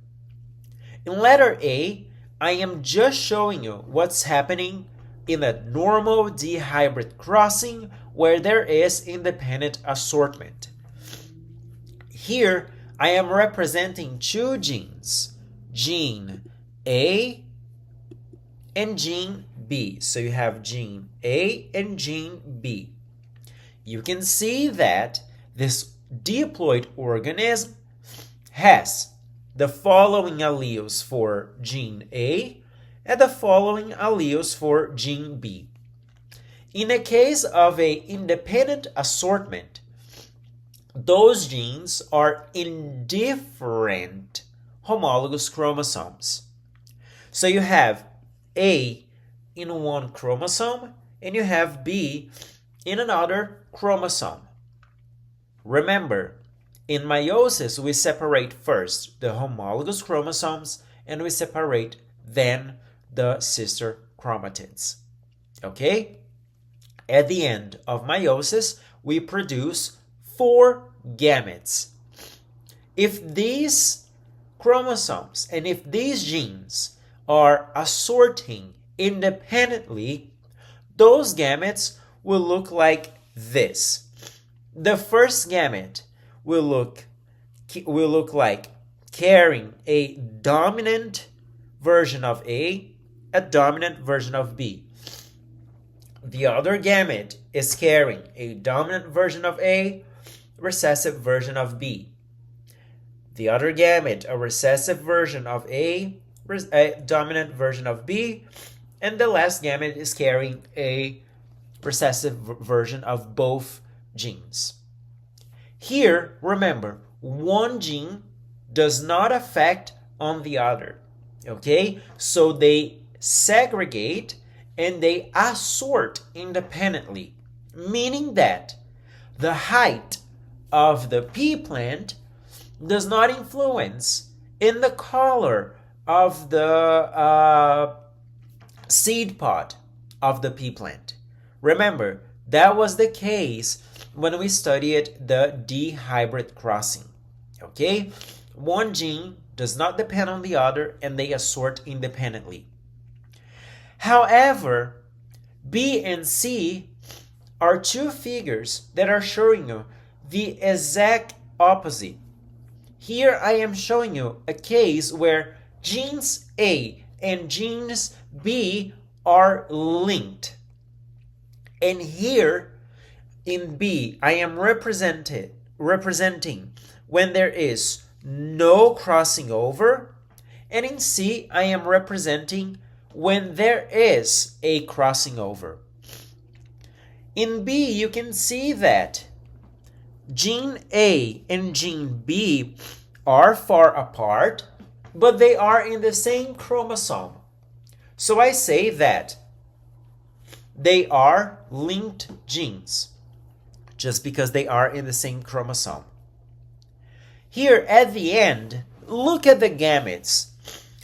In letter A, I am just showing you what's happening in a normal dihybrid crossing where there is independent assortment. Here, I am representing two genes, gene A and gene B. So you have gene A and gene B. You can see that this diploid organism has the following alleles for gene A and the following alleles for gene B. In the case of an independent assortment, those genes are in different homologous chromosomes. So you have A in one chromosome and you have B in another chromosome. Remember, in meiosis, we separate first the homologous chromosomes and we separate then the sister chromatids. Okay? At the end of meiosis, we produce 4 gametes. If these chromosomes and if these genes are assorting independently, those gametes will look like this. The first gamete will look like carrying a dominant version of A, a dominant version of B. The other gamete is carrying a dominant version of A, recessive version of B. The other gamete, a recessive version of A dominant version of B, and the last gamete is carrying a recessive version of both genes. Here, remember, one gene does not affect on the other, okay? So they segregate and they assort independently, meaning that the height of the pea plant does not influence in the color of the seed pod of the pea plant. Remember, that was the case when we studied the D hybrid crossing. Okay? One gene does not depend on the other and they assort independently. However, B and C are two figures that are showing you the exact opposite. Here I am showing you a case where genes A and genes B are linked. And here in B, I am representing when there is no crossing over, and in C, I am representing when there is a crossing over. In B, you can see that gene A and gene B are far apart, but they are in the same chromosome. So I say that they are linked genes, just because they are in the same chromosome. Here at the end, look at the gametes.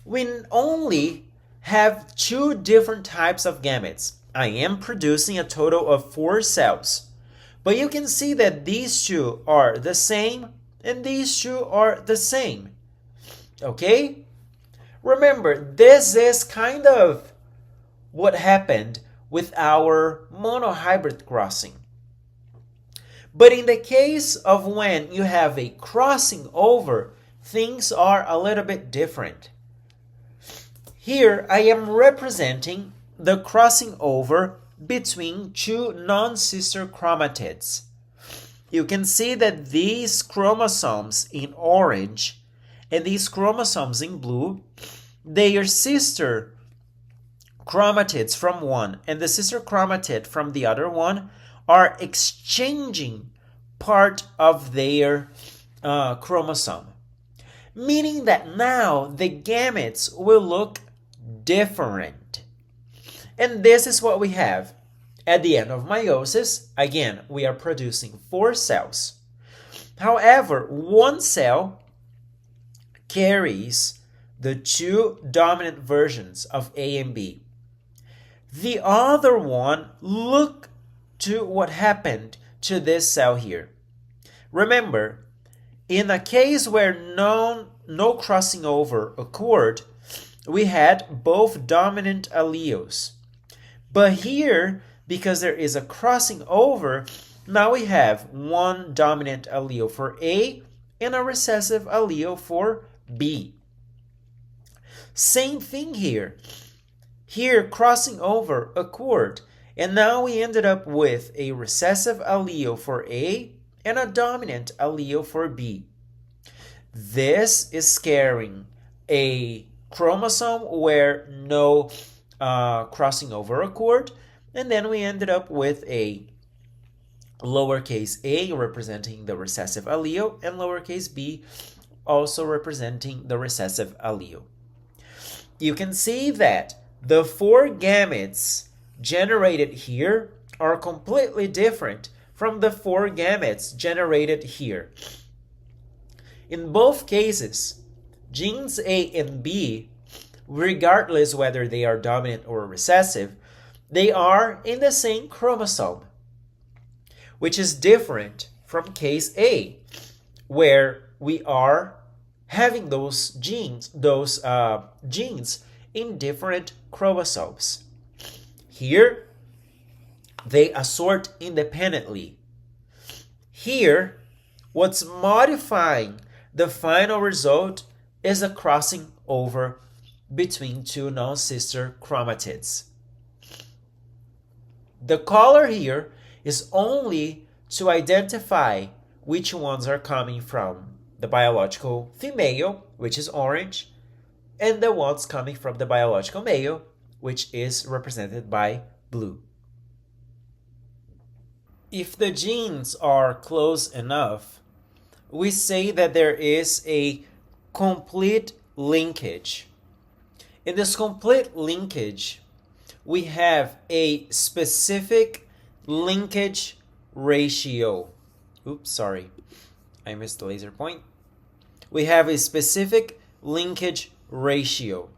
We only have two different types of gametes. I am producing a total of 4 cells. But you can see that these two are the same and these two are the same. Okay? Remember, this is kind of what happened with our monohybrid crossing. But in the case of when you have a crossing over, things are a little bit different. Here I am representing the crossing over between two non-sister chromatids. You can see that these chromosomes in orange and these chromosomes in blue, they are sister chromatids from one and the sister chromatid from the other one are exchanging part of their chromosome. Meaning that now the gametes will look different. And this is what we have. At the end of meiosis, again, we are producing 4 cells. However, one cell carries the 2 dominant versions of A and B. The other one, look to what happened to this cell here. Remember, in a case where no crossing over occurred, we had both dominant alleles. But here, because there is a crossing over, now we have one dominant allele for A and a recessive allele for B. Same thing here. Here, crossing over occurred, and now we ended up with a recessive allele for A and a dominant allele for B. This is carrying a chromosome where no crossing over occurred, and then we ended up with a lowercase a representing the recessive allele and lowercase b also representing the recessive allele. You can see that the 4 gametes generated here are completely different from the 4 gametes generated here. In both cases, genes A and B, regardless whether they are dominant or recessive, they are in the same chromosome, which is different from case A, where we are having those genes in different chromosomes. Here, they assort independently. Here, what's modifying the final result is a crossing over between 2 non-sister chromatids. The color here is only to identify which ones are coming from the biological female, which is orange, and the ones coming from the biological male, which is represented by blue. If the genes are close enough, we say that there is a complete linkage. In this complete linkage, we have a specific linkage ratio. Oops, sorry. I missed the laser point. We have a specific linkage ratio.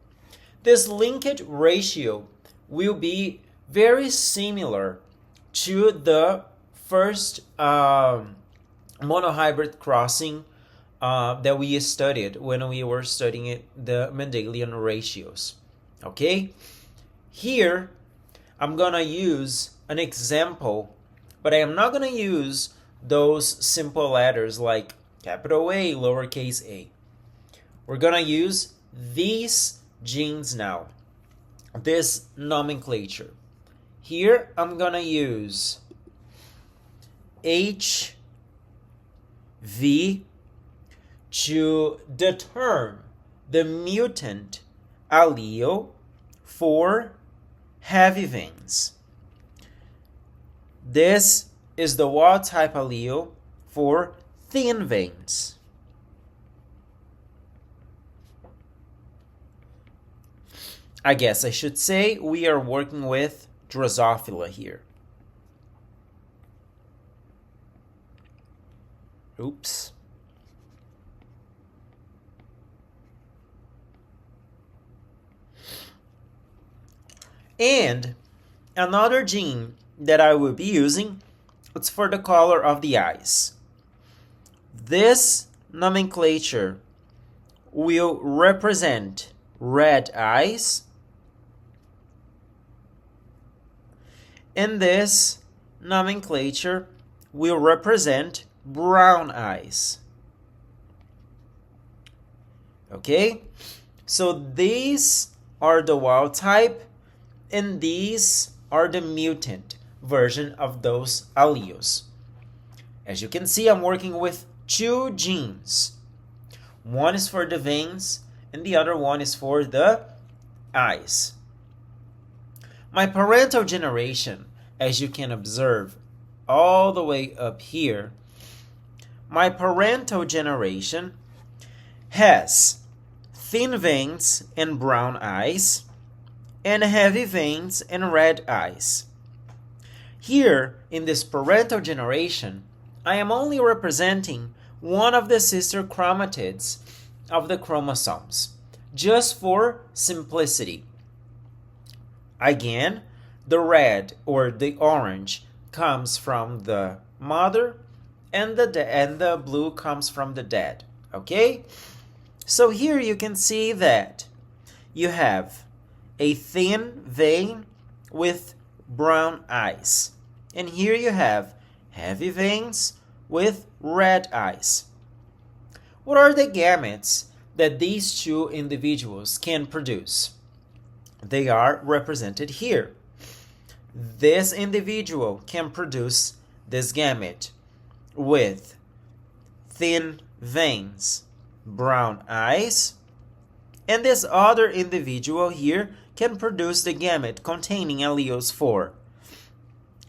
This linkage ratio will be very similar to the first monohybrid crossing that we studied when we were studying the Mendelian ratios. Okay? Here, I'm gonna use an example, but I am not gonna use those simple letters like capital A, lowercase a. We're gonna use these genes now, this nomenclature. Here, I'm gonna use HV to determine the mutant allele for heavy veins. This is the wild type allele for thin veins. I guess I should say we are working with Drosophila here. Oops. And another gene that I will be using, it's for the color of the eyes. This nomenclature will represent red eyes, and this nomenclature will represent brown eyes. Okay? So these are the wild type, and these are the mutant version of those alleles. As you can see, I'm working with two genes. One is for the veins, and the other one is for the eyes. My parental generation, as you can observe all the way up here, my parental generation has thin veins and brown eyes, and heavy veins and red eyes. Here, in this parental generation, I am only representing one of the sister chromatids of the chromosomes, just for simplicity. Again, the red or the orange comes from the mother, and the blue comes from the dad. Okay? So here you can see that you have a thin vein with brown eyes. And here you have heavy veins with red eyes. What are the gametes that these two individuals can produce? They are represented here. This individual can produce this gamete with thin veins, brown eyes, and this other individual here can produce the gamete containing alleles for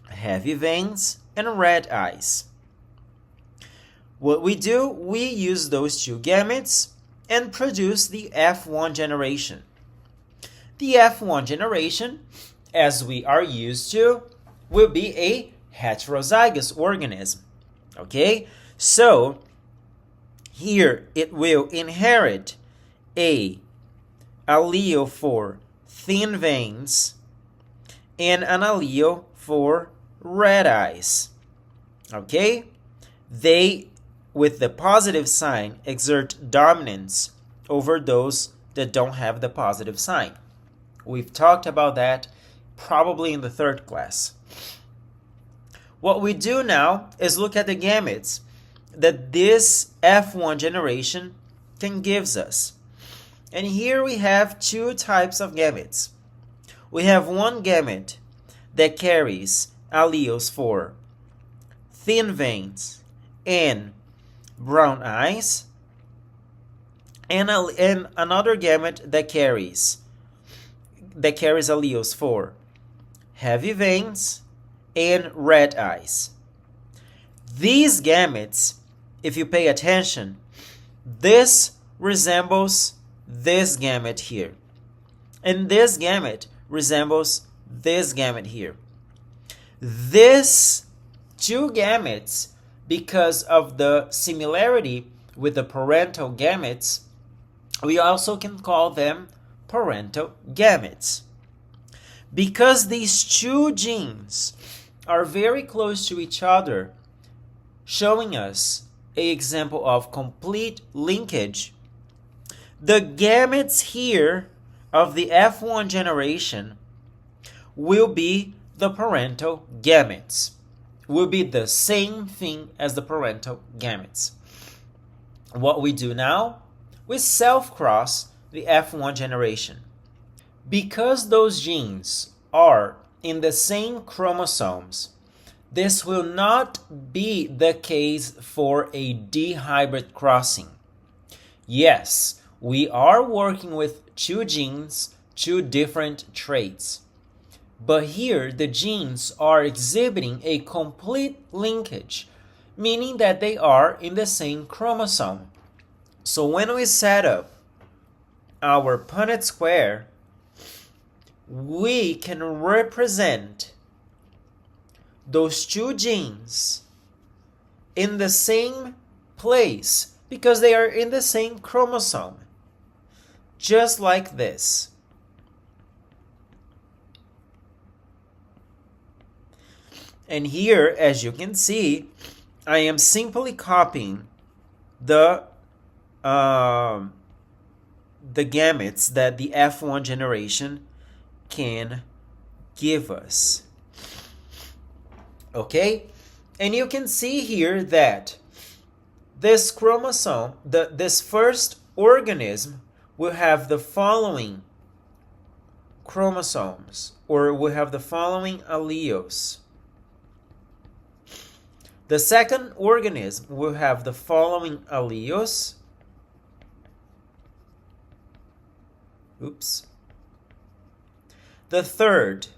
heavy veins and red eyes. What we do, we use those two gametes and produce the F1 generation. The F1 generation, as we are used to, will be a heterozygous organism. Okay? So, here it will inherit a allele for thin veins and an allele for red eyes. Okay? They, with the positive sign, exert dominance over those that don't have the positive sign. We've talked about that probably in the third class. What we do now is look at the gametes that this F1 generation can give us. And here we have two types of gametes. We have one gamete that carries alleles for thin veins and brown eyes, and another gamete that carries alleles for heavy veins and red eyes. These gametes, if you pay attention, this resembles this gamete here, and this gamete resembles this gamete here. These two gametes, because of the similarity with the parental gametes, We also can call them parental gametes. Because these two genes are very close to each other, showing us an example of complete linkage, the gametes here of the F1 generation will be the parental gametes. Will be the same thing as the parental gametes. What we do now, we self-cross the F1 generation. Because those genes are in the same chromosomes, this will not be the case for a D-hybrid crossing. Yes, we are working with two genes, two different traits. But here the genes are exhibiting a complete linkage, meaning that they are in the same chromosome. So when we set up our Punnett square, we can represent those two genes in the same place because they are in the same chromosome. Just like this. And here, as you can see, I am simply copying the gametes that the F1 generation can give us. Okay? And you can see here that this chromosome, this first organism will have the following chromosomes, or will have the following alleles. The second organism will have the following alleles. Oops. The third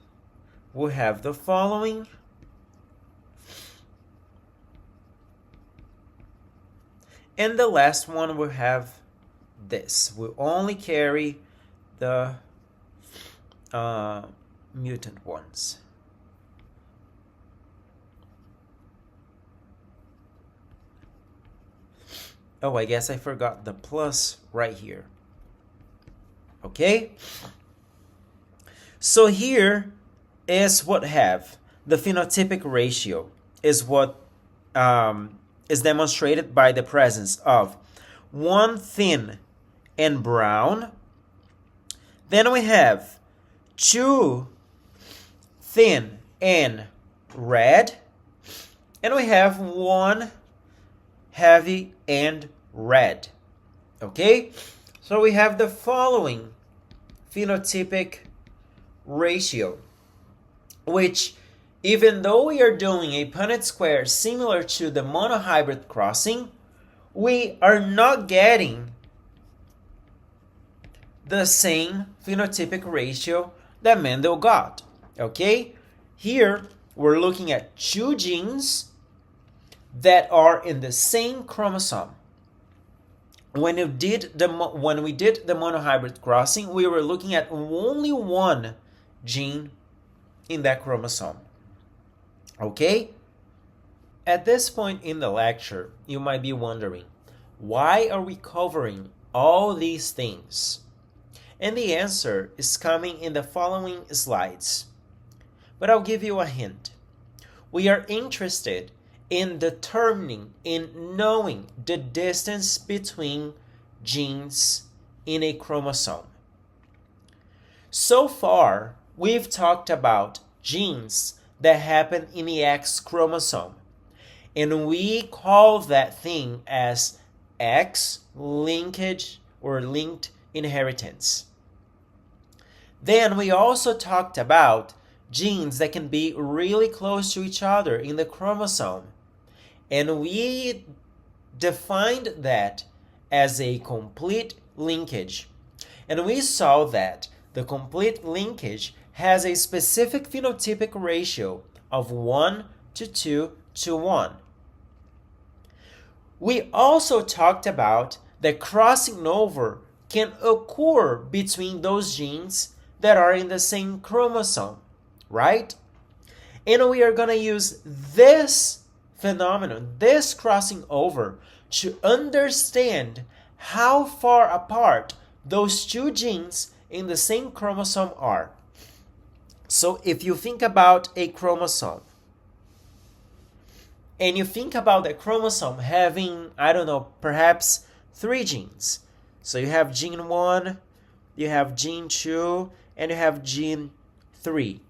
will have the following. And the last one will have this. Will only carry the mutant ones. Oh, I guess I forgot the plus right here. Okay? So here is what have the phenotypic ratio is what is demonstrated by the presence of one thin and brown. Then we have two thin and red. And we have one heavy and red. Okay? So we have the following phenotypic ratio, which even though we are doing a Punnett square similar to the monohybrid crossing, we are not getting the same phenotypic ratio that Mendel got. Okay? Here we're looking at two genes that are in the same chromosome. When we did the monohybrid crossing, we were looking at only one gene in that chromosome. Okay? At this point in the lecture, you might be wondering, why are we covering all these things? And the answer is coming in the following slides. But I'll give you a hint. We are interested in determining, in knowing the distance between genes in a chromosome. So far, we've talked about genes that happen in the X chromosome, and we call that thing as X linkage or linked inheritance. Then we also talked about genes that can be really close to each other in the chromosome, and we defined that as a complete linkage. And we saw that the complete linkage has a specific phenotypic ratio of 1 to 2 to 1. We also talked about that crossing over can occur between those genes that are in the same chromosome, right? And we are going to use this phenomenon, this crossing over, to understand how far apart those two genes in the same chromosome are. So if you think about a chromosome, and you think about the chromosome having, I don't know, perhaps 3 genes. So you have gene 1, you have gene 2, and you have gene 3.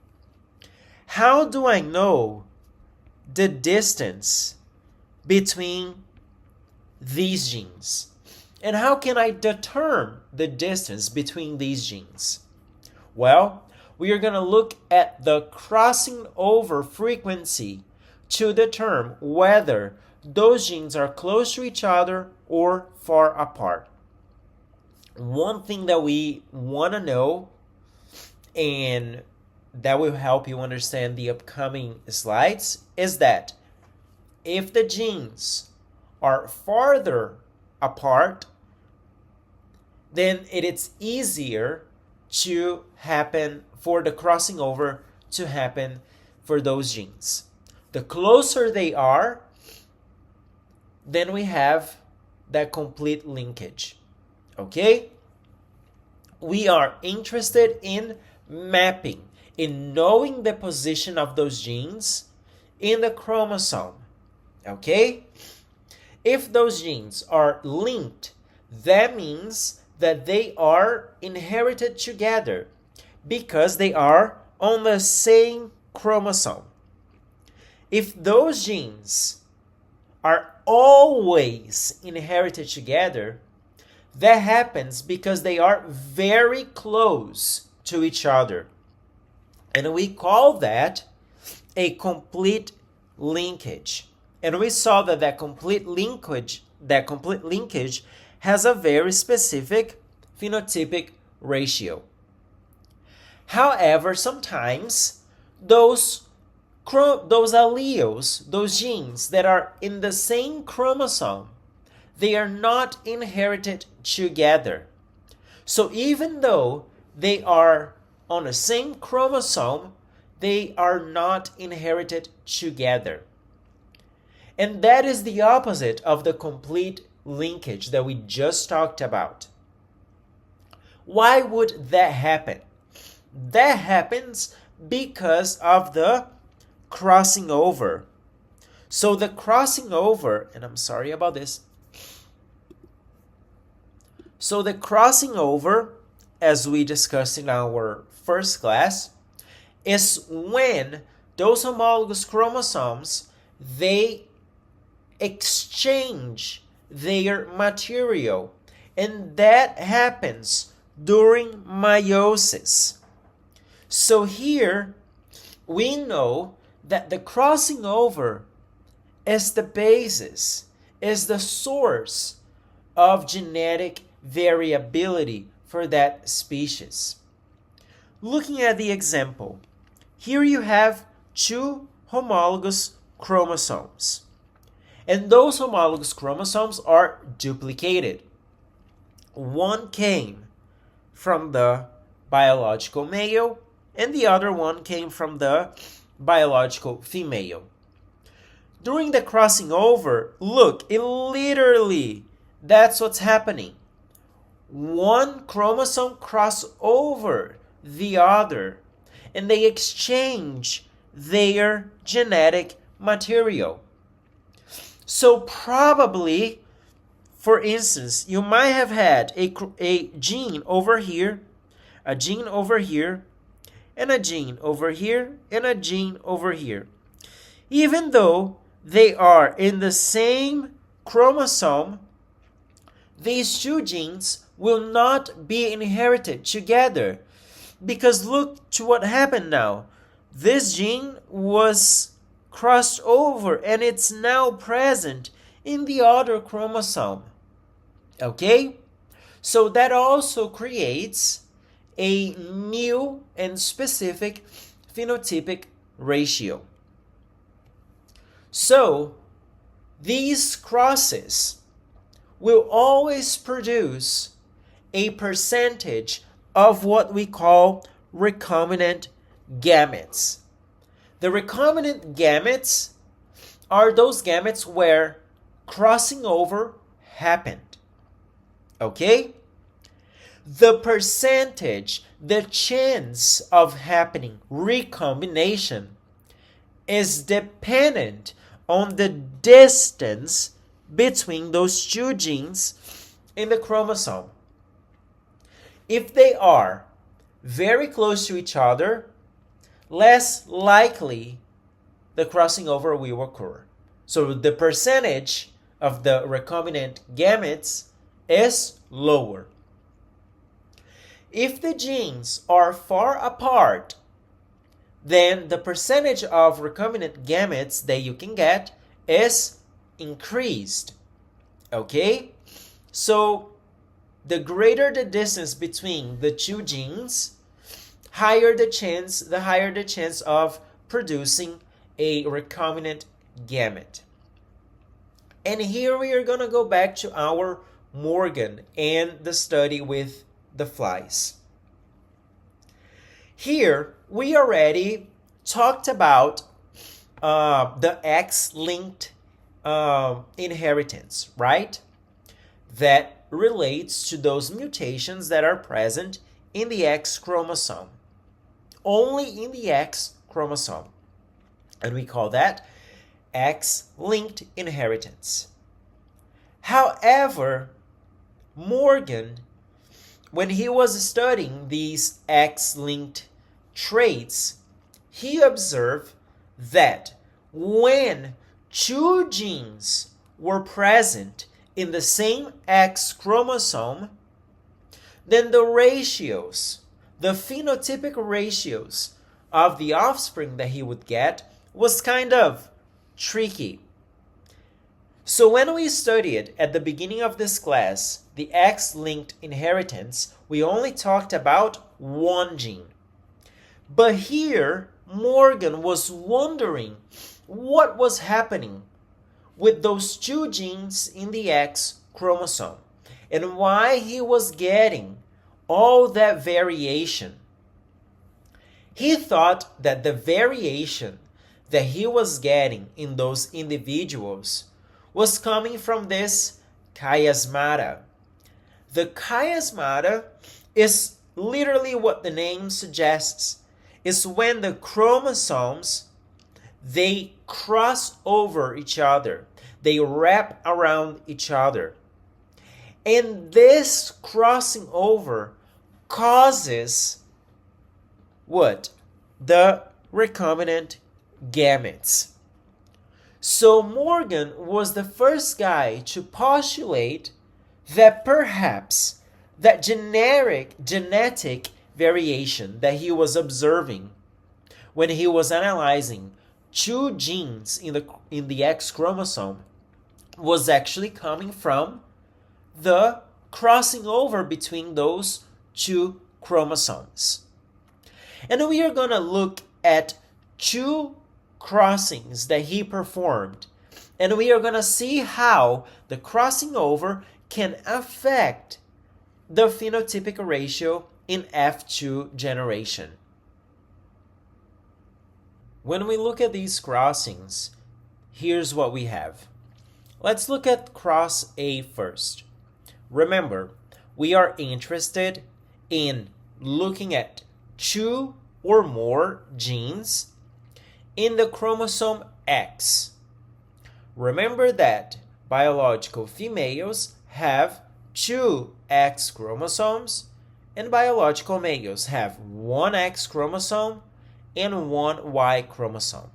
How do I know the distance between these genes? And how can I determine the distance between these genes? Well, we are going to look at the crossing over frequency to determine whether those genes are close to each other or far apart. One thing that we want to know, and that will help you understand the upcoming slides, is that if the genes are farther apart, then it is easier to happen for the crossing over to happen for those genes. The closer they are, then we have that complete linkage. Okay? We are interested in mapping, in knowing the position of those genes in the chromosome. Okay? If those genes are linked, that means that they are inherited together because they are on the same chromosome. If those genes are always inherited together, that happens because they are very close to each other. And we call that a complete linkage. And we saw that that complete linkage has a very specific phenotypic ratio. However, sometimes those alleles, those genes that are in the same chromosome, they are not inherited together. So even though they are on the same chromosome, they are not inherited together. And that is the opposite of the complete linkage that we just talked about. Why would that happen? That happens because of the crossing over. So the crossing over, and I'm sorry about this. So the crossing over, as we discussed in our first class, is when those homologous chromosomes, they exchange their material, and that happens during meiosis. So here we know that the crossing over is the basis, is the source of genetic variability for that species. Looking at the example, here you have 2 homologous chromosomes. And those homologous chromosomes are duplicated. One came from the biological male, and the other one came from the biological female. During the crossing over, look, it literally, that's what's happening. One chromosome crosses over the other, and they exchange their genetic material. So probably, for instance, you might have had a gene over here, a gene over here, and a gene over here, and a gene over here. Even though they are in the same chromosome, these 2 genes will not be inherited together. Because look to what happened now. This gene was crossed over and it's now present in the other chromosome. Okay? So that also creates a new and specific phenotypic ratio. So these crosses will always produce a percentage of what we call recombinant gametes. The recombinant gametes are those gametes where crossing over happened. Okay? The percentage, the chance of happening recombination is dependent on the distance between those two genes in the chromosome. If they are very close to each other, less likely the crossing over will occur. So the percentage of the recombinant gametes is lower. If the genes are far apart, then the percentage of recombinant gametes that you can get is increased. Okay? So the greater the distance between the two genes, the higher the chance of producing a recombinant gamete. And here we are going to go back to our Morgan and the study with the flies. Here we already talked about the X-linked inheritance, right? That relates to those mutations that are present in the X chromosome. Only in the X chromosome. And we call that X-linked inheritance. However, Morgan, when he was studying these X-linked traits, he observed that when two genes were present in the same X chromosome, then the ratios, the phenotypic ratios of the offspring that he would get was kind of tricky. So when we studied at the beginning of this class the X-linked inheritance, we only talked about one gene. But here, Morgan was wondering what was happening with those two genes in the X chromosome and why he was getting all that variation. He thought that the variation that he was getting in those individuals was coming from this chiasmata. The chiasmata is literally what the name suggests, is when the chromosomes, they cross over each other, they wrap around each other. And this crossing over causes what? The recombinant gametes. So Morgan was the first guy to postulate that perhaps that genetic variation that he was observing when he was analyzing two genes in the X chromosome was actually coming from the crossing over between those two chromosomes. And we are going to look at two crossings that he performed, and we are going to see how the crossing over can affect the phenotypic ratio in F2 generation. When we look at these crossings, here's what we have. Let's look at cross A first. Remember, we are interested in looking at two or more genes in the chromosome X. Remember that biological females have two X chromosomes and biological males have one X chromosome and one Y chromosome.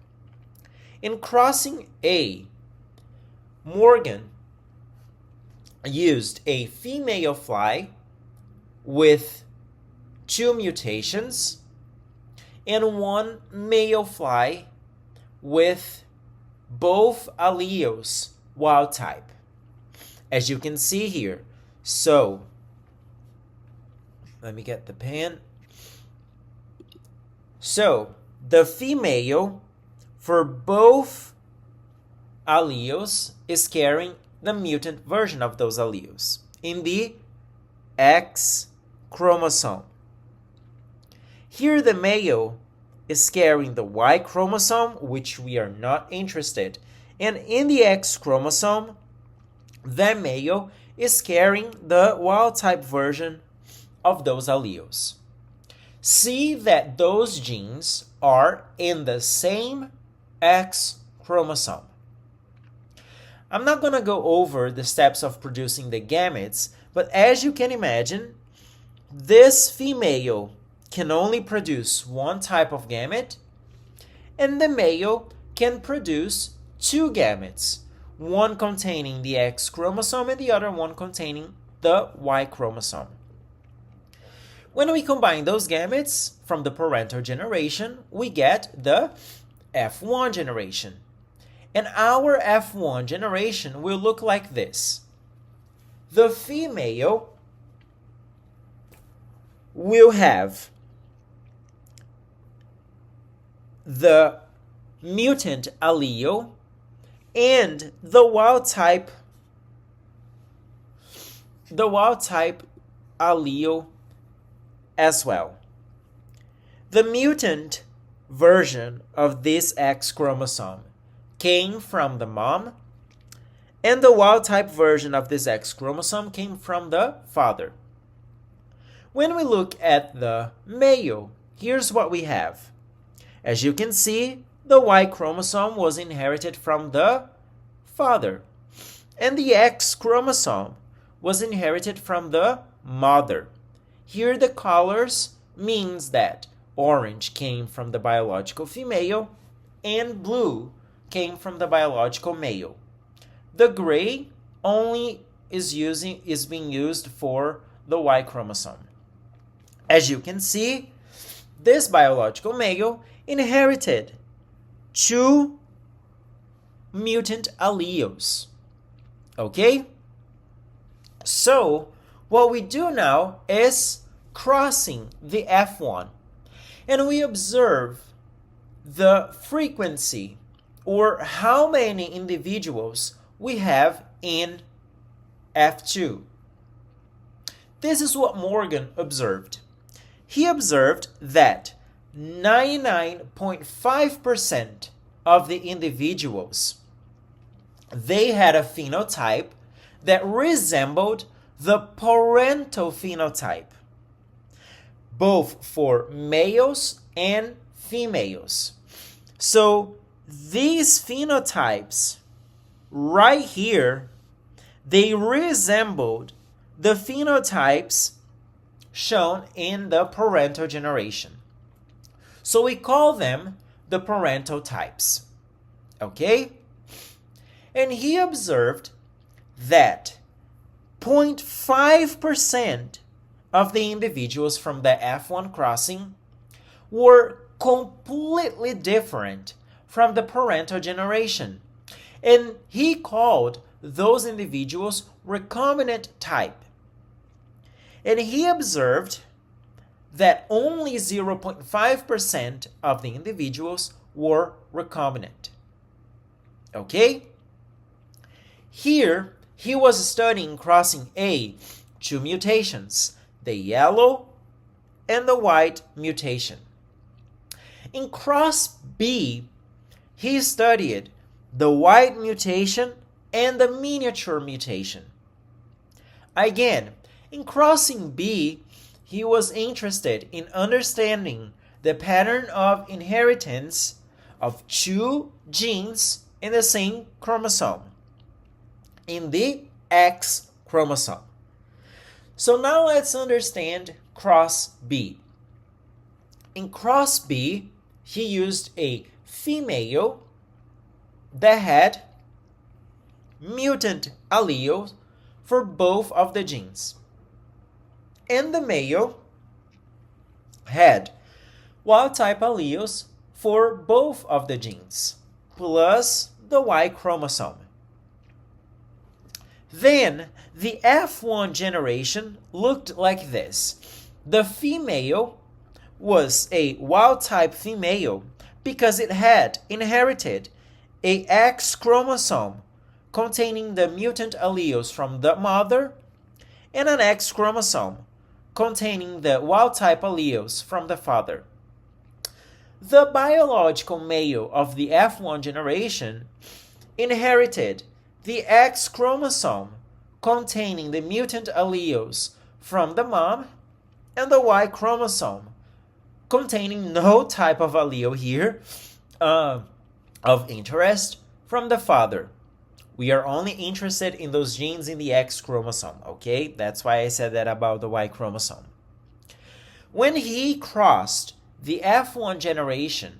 In crossing A, Morgan used a female fly with two mutations and one male fly with both alleles wild type, as you can see here. So let me get the pen. So the female for both alleles is carrying the mutant version of those alleles in the X chromosome. Here the male is carrying the Y chromosome, which we are not interested in. And in the X chromosome, the male is carrying the wild-type version of those alleles. See that those genes are in the same X chromosome. I'm not going to go over the steps of producing the gametes, but as you can imagine, this female can only produce one type of gamete, and the male can produce two gametes, one containing the X chromosome and the other one containing the Y chromosome. When we combine those gametes from the parental generation, we get the F1 generation. And our F1 generation will look like this. The female will have the mutant allele and the wild type allele as well. The mutant version of this X chromosome came from the mom, and the wild type version of this X chromosome came from the father. When we look at the male, here's what we have. As you can see, the Y chromosome was inherited from the father, and the X chromosome was inherited from the mother. Here the colors means that orange came from the biological female and blue came from the biological male. The gray only is being used for the Y chromosome. As you can see, this biological male inherited two mutant alleles. Okay? So, what we do now is crossing the F1, and we observe the frequency or how many individuals we have in F2. This is what Morgan observed. He observed that 99.5% of the individuals, they had a phenotype that resembled the parental phenotype, both for males and females. So these phenotypes right here, they resembled the phenotypes shown in the parental generation. So we call them the parental types. Okay? And he observed that 0.5% of the individuals from the F1 crossing were completely different from the parental generation. And he called those individuals recombinant type. And he observed that only 0.5% of the individuals were recombinant. Okay? Here, he was studying crossing A, two mutations, the yellow and the white mutation. In cross B, he studied the white mutation and the miniature mutation. Again, in crossing B, he was interested in understanding the pattern of inheritance of two genes in the same chromosome, in the X chromosome. So now let's understand cross B. In cross B, he used a female that had mutant alleles for both of the genes, and the male had wild-type alleles for both of the genes, plus the Y chromosome. Then, the F1 generation looked like this. The female was a wild-type female because it had inherited a X chromosome containing the mutant alleles from the mother and an X chromosome containing the wild-type alleles from the father. The biological male of the F1 generation inherited the X chromosome containing the mutant alleles from the mom, and the Y chromosome containing no type of allele here of interest from the father. We are only interested in those genes in the X chromosome, okay? That's why I said that about the Y chromosome. When he crossed the F1 generation,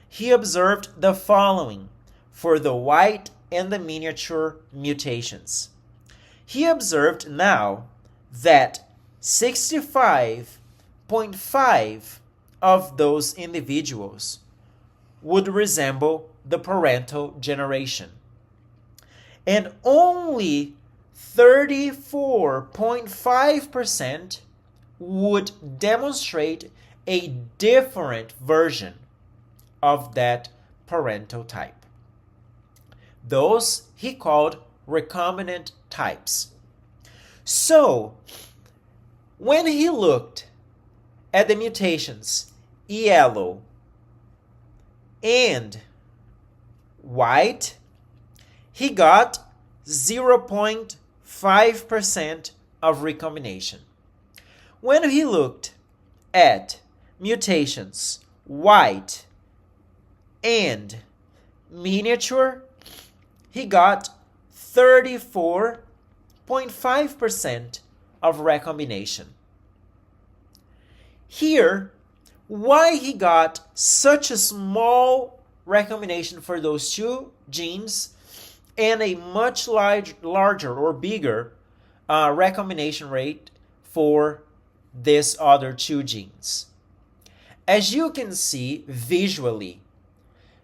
he observed the following for the white and the miniature mutations. He observed now that 65.5 of those individuals would resemble the parental generation, and only 34.5% would demonstrate a different version of that parental type. Those he called recombinant types. So, when he looked at the mutations yellow and white, he got 0.5% of recombination. When he looked at mutations white and miniature, he got 34.5% of recombination. Here, why he got such a small recombination for those two genes and a much larger or bigger recombination rate for these other two genes? As you can see visually,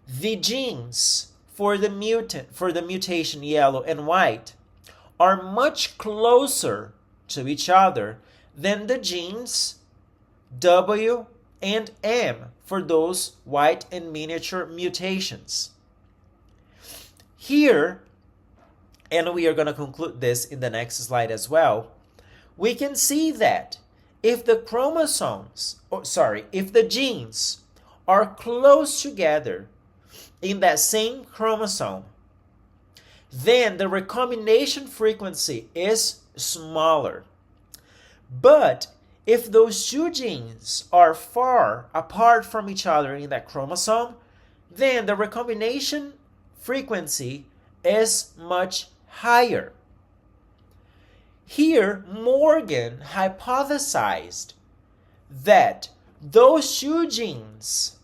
the genes for the mutation yellow and white are much closer to each other than the genes W and M for those white and miniature mutations. Here, and we are going to conclude this in the next slide as well, we can see that if the genes are close together in that same chromosome, then the recombination frequency is smaller. But if those two genes are far apart from each other in that chromosome, then the recombination frequency is much higher. Here, Morgan hypothesized that those two genes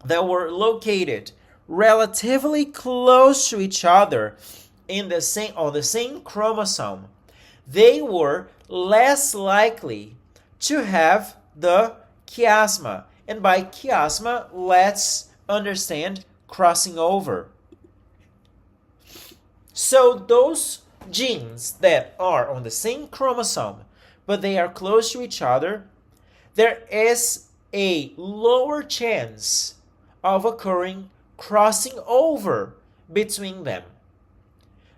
that were located relatively close to each other on the same chromosome, they were less likely to have the chiasma. And by chiasma, let's understand crossing over. So those genes that are on the same chromosome, but they are close to each other, there is a lower chance of occurring crossing over between them.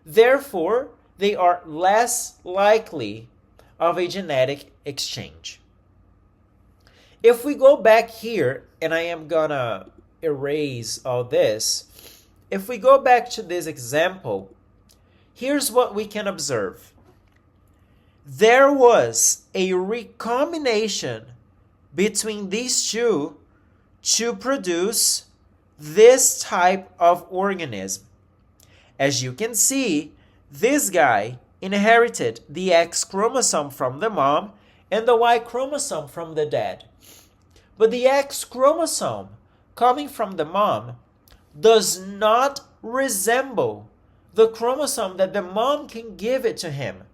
Therefore, they are less likely of a genetic exchange. If we go back here, and I am gonna erase all this, if we go back to this example, here's what we can observe. There was a recombination between these two to produce this type of organism. As you can see, this guy inherited the X chromosome from the mom and the Y chromosome from the dad. But the X chromosome coming from the mom does not resemble the chromosome that the mom can give it to him,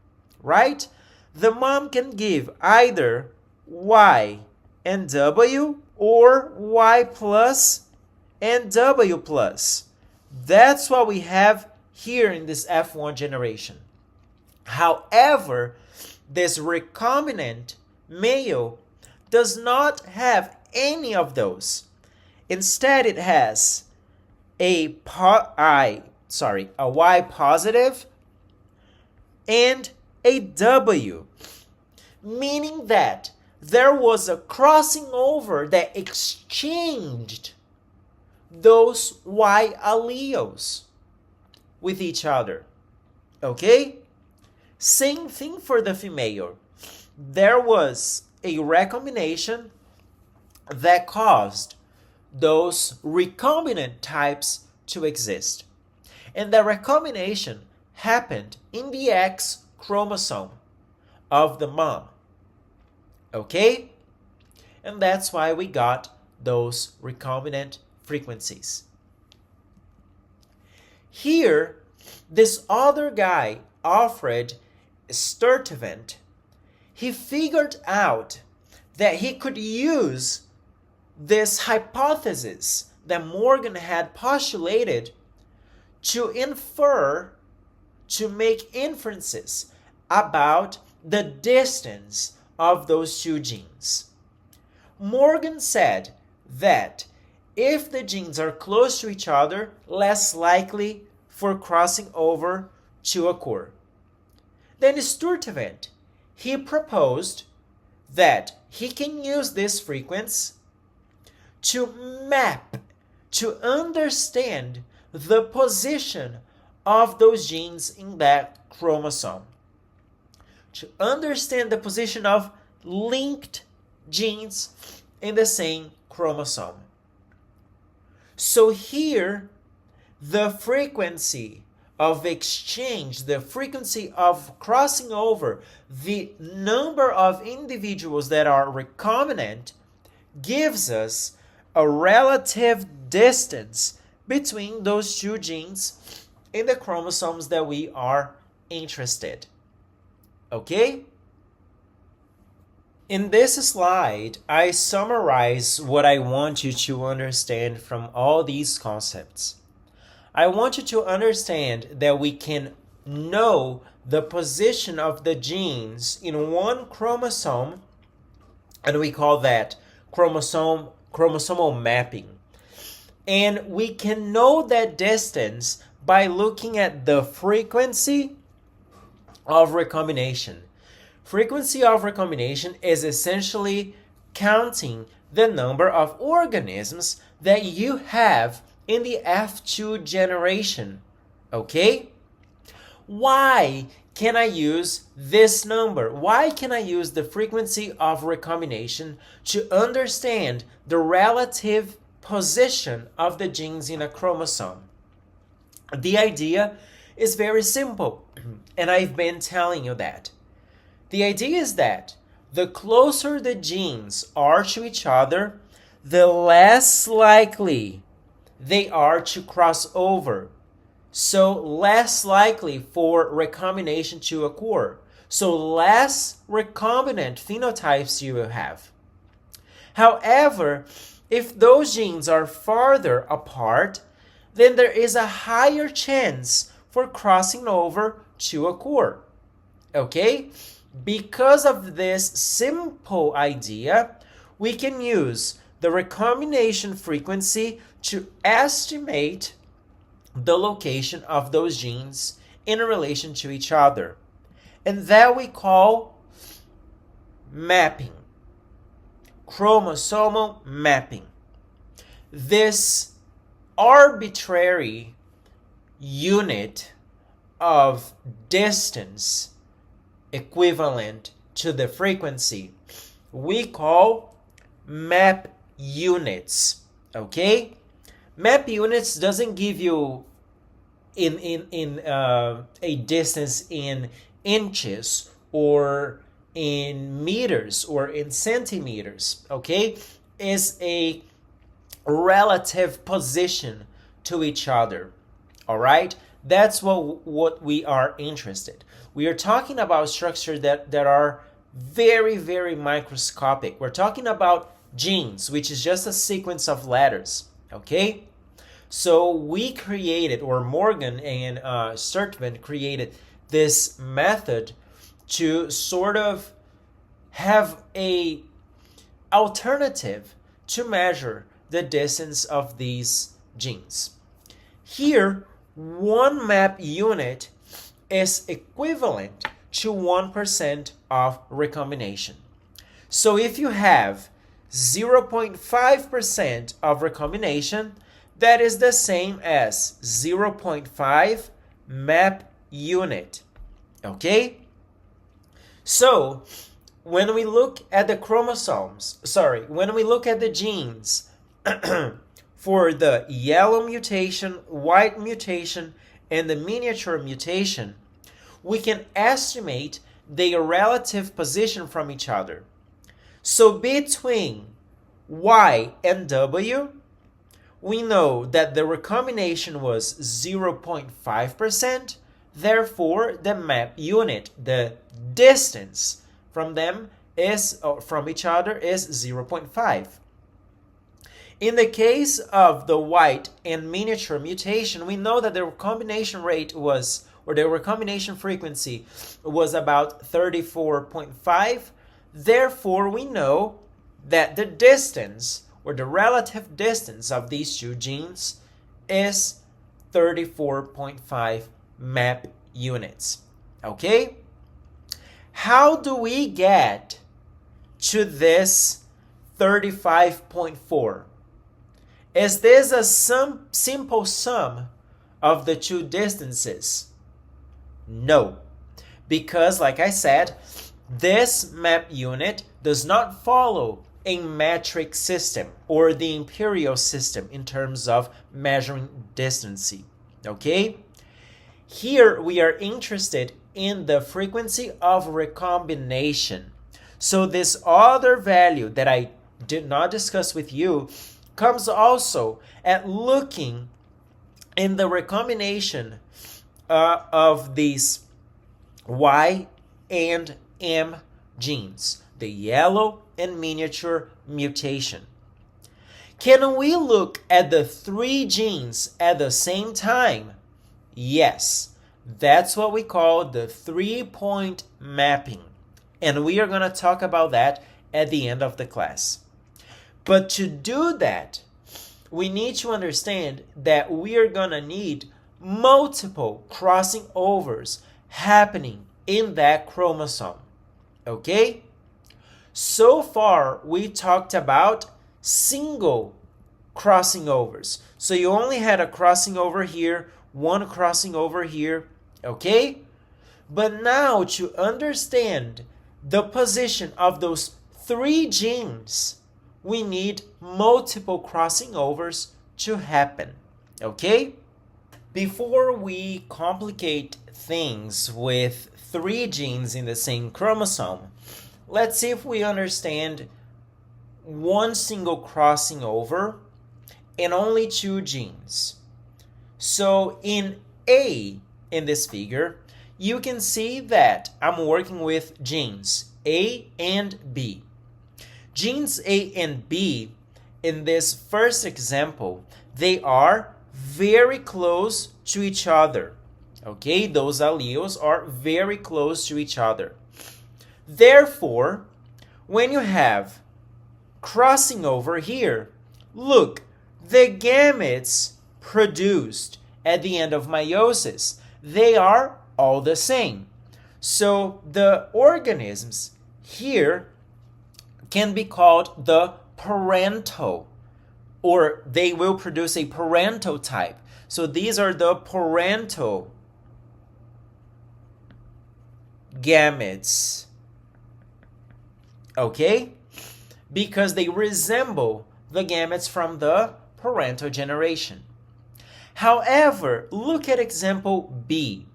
right? The mom can give either Y and W or Y plus and W plus. That's what we have here in this F1 generation. However, this recombinant male does not have any of those. Instead, it has a Y positive and a W, meaning that there was a crossing over that exchanged those Y alleles with each other. Okay? Same thing for the female. There was a recombination that caused those recombinant types to exist. And the recombination happened in the X chromosome of the mom. Okay? And that's why we got those recombinant frequencies. Here, this other guy, Alfred Sturtevant, he figured out that he could use this hypothesis that Morgan had postulated to infer, to make inferences about the distance of those two genes. Morgan said that if the genes are close to each other, less likely for crossing over to occur. Then Sturtevant, he proposed that he can use this frequency to map, to understand the position of those genes in that chromosome. To understand the position of linked genes in the same chromosome. So here, the frequency of exchange, the frequency of crossing over, the number of individuals that are recombinant gives us a relative distance between those two genes in the chromosomes that we are interested. Okay? In this slide, I summarize what I want you to understand from all these concepts. I want you to understand that we can know the position of the genes in one chromosome, and we call that chromosomal mapping. And we can know that distance by looking at the frequency of recombination. Frequency of recombination is essentially counting the number of organisms that you have in the F2 generation. Okay? Why can I use this number? Why can I use the frequency of recombination to understand the relative position of the genes in a chromosome? The idea is very simple, and I've been telling you that. The idea is that the closer the genes are to each other, the less likely they are to cross over. So less likely for recombination to occur. So less recombinant phenotypes you will have. However, if those genes are farther apart, then there is a higher chance for crossing over to occur. Okay? Because of this simple idea, we can use the recombination frequency to estimate the location of those genes in relation to each other. And that we call mapping. Chromosomal mapping. This arbitrary unit of distance equivalent to the frequency we call map units. Okay? Map units doesn't give you a distance in inches or in meters or in centimeters. Okay? Is a relative position to each other. All right? That's what we are interested. We are talking about structures that are very, very microscopic. We're talking about genes, which is just a sequence of letters. Okay? So we created, or Morgan and Sturtevant created this method to sort of have a alternative to measure the distance of these genes. Here, one map unit is equivalent to 1% of recombination. So if you have 0.5% of recombination, that is the same as 0.5 map unit. Okay? So, when we look at the when we look at the genes for the yellow mutation, white mutation, and the miniature mutation, we can estimate their relative position from each other. So between Y and W, we know that the recombination was 0.5%, therefore the map unit, the distance from each other is 0.5. In the case of the white and miniature mutation, we know that the recombination rate was, or the recombination frequency was about 34.5. Therefore, we know that the distance, or the relative distance of these two genes, is 34.5 map units. Okay? How do we get to this 35.4? Is this a simple sum of the two distances? No, because like I said, this map unit does not follow a metric system or the imperial system in terms of measuring distance. Okay? Here we are interested in the frequency of recombination. So this other value that I did not discuss with you comes also at looking in the recombination of these Y and M genes, the yellow and miniature mutation. Can we look at the three genes at the same time? Yes, that's what we call the 3-point mapping. And we are going to talk about that at the end of the class. But to do that, we need to understand that we are going to need multiple crossing overs happening in that chromosome. Okay? So far, we talked about single crossing overs. So you only had a crossing over here, one crossing over here. Okay? But now to understand the position of those three genes, we need multiple crossing overs to happen. Okay? Before we complicate things with three genes in the same chromosome, let's see if we understand one single crossing over and only two genes. So in A, in this figure, you can see that I'm working with genes A and B. Genes A and B, in this first example, they are very close to each other. Okay, those alleles are very close to each other. Therefore, when you have crossing over here, look, the gametes produced at the end of meiosis, they are all the same. So the organisms here can be called the parental, or they will produce a parental type. So these are the parental gametes. Okay? Because they resemble the gametes from the parental generation. However, look at example B.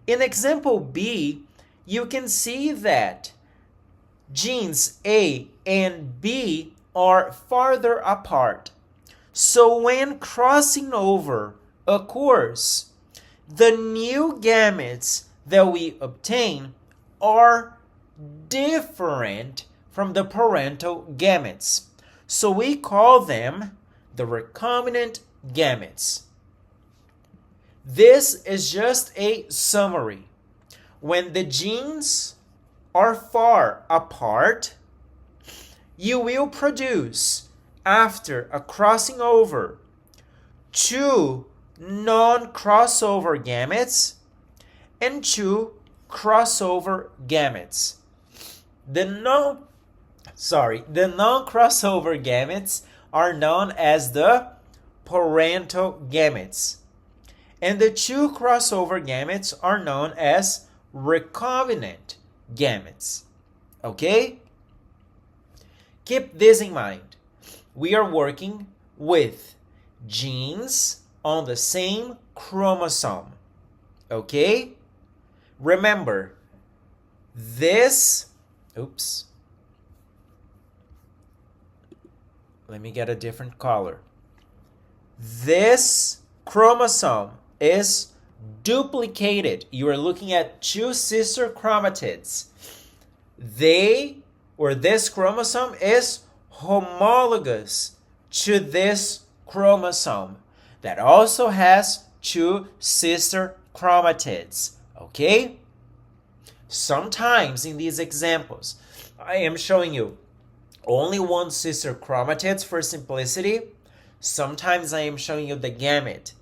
In example B, you can see that genes A and B are farther apart. So when crossing over occurs, the new gametes that we obtain are different from the parental gametes. So we call them the recombinant gametes. This is just a summary. When the genes are far apart, you will produce, after a crossing over, two non-crossover gametes and two crossover gametes. The non-crossover gametes are known as the parental gametes, and the two crossover gametes are known as recombinant gametes. Okay? Keep this in mind. We are working with genes on the same chromosome. Okay? Remember, let me get a different color. This chromosome is duplicated. You are looking at two sister chromatids. This chromosome is homologous to this chromosome that also has two sister chromatids. Okay? Sometimes in these examples, I am showing you only one sister chromatid for simplicity. Sometimes I am showing you the gamete.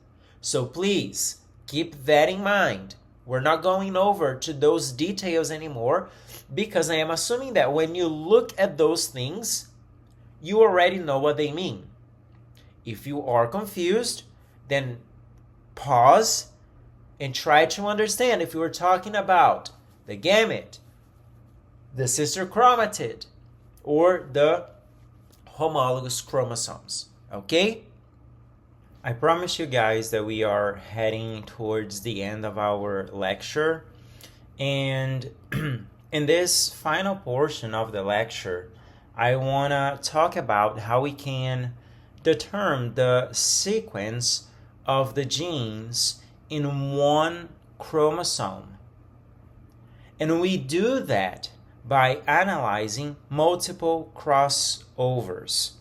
So please keep that in mind. We're not going over to those details anymore because I am assuming that when you look at those things, you already know what they mean. If you are confused, then pause and try to understand if you were talking about the gamete, the sister chromatid, or the homologous chromosomes. Okay? I promise you guys that we are heading towards the end of our lecture. And in this final portion of the lecture, I want to talk about how we can determine the sequence of the genes in one chromosome. And we do that by analyzing multiple crossovers.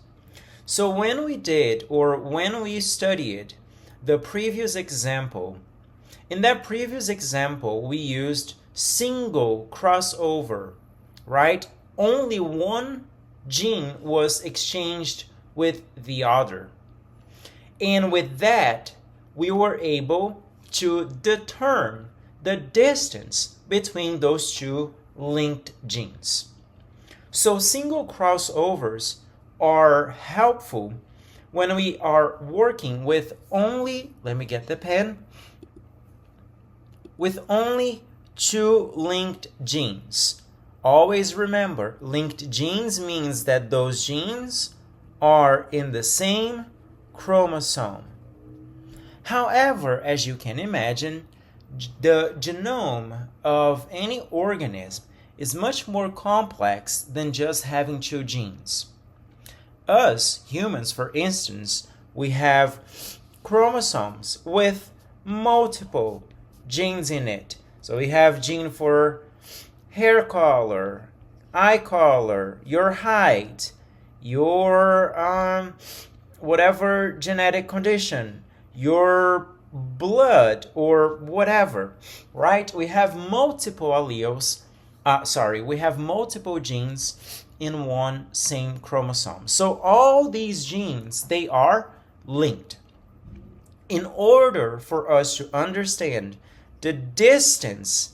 So when we studied the previous example, in that previous example, we used single crossover, right? Only one gene was exchanged with the other. And with that, we were able to determine the distance between those two linked genes. So single crossovers are helpful when we are working with only, let me get the pen, with only two linked genes. Always remember, linked genes means that those genes are in the same chromosome. However, as you can imagine, the genome of any organism is much more complex than just having two genes. Us, humans, for instance, we have chromosomes with multiple genes in it. So we have gene for hair color, eye color, your height, your whatever genetic condition, your blood or whatever, right? We have multiple alleles, we have multiple genes in one same chromosome. So all these genes, they are linked. In order for us to understand the distance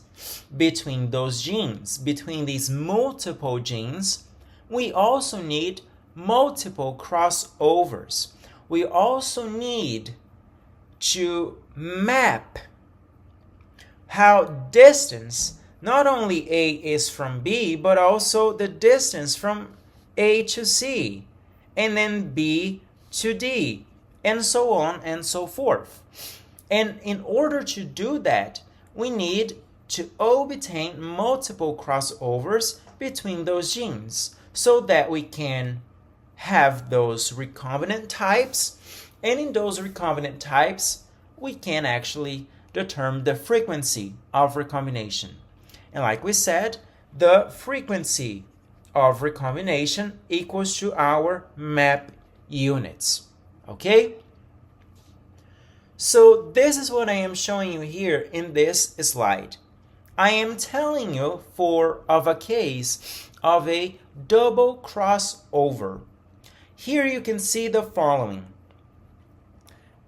between those genes, between these multiple genes, we also need multiple crossovers. We also need to map how distance, not only A is from B, but also the distance from A to C, and then B to D, and so on and so forth. And in order to do that, we need to obtain multiple crossovers between those genes so that we can have those recombinant types, and in those recombinant types, we can actually determine the frequency of recombination. And like we said, the frequency of recombination equals to our map units. Okay? So this is what I am showing you here in this slide. I am telling you of a case of a double crossover. Here you can see the following.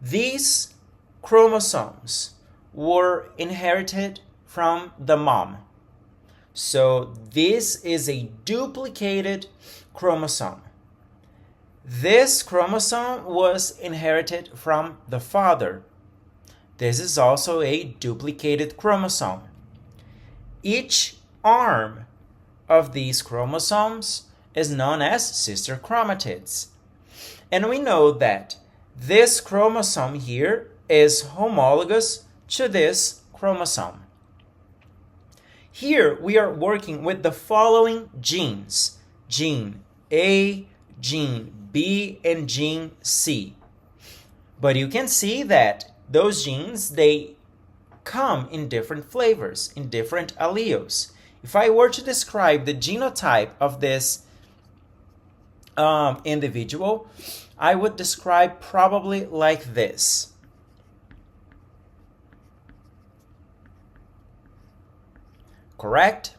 These chromosomes were inherited from the mom. So this is a duplicated chromosome. This chromosome was inherited from the father. This is also a duplicated chromosome. Each arm of these chromosomes is known as sister chromatids. And we know that this chromosome here is homologous to this chromosome. Here we are working with the following genes: gene A, gene B, and gene C. But you can see that those genes, they come in different flavors, in different alleles. If I were to describe the genotype of this individual, I would describe probably like this. Correct?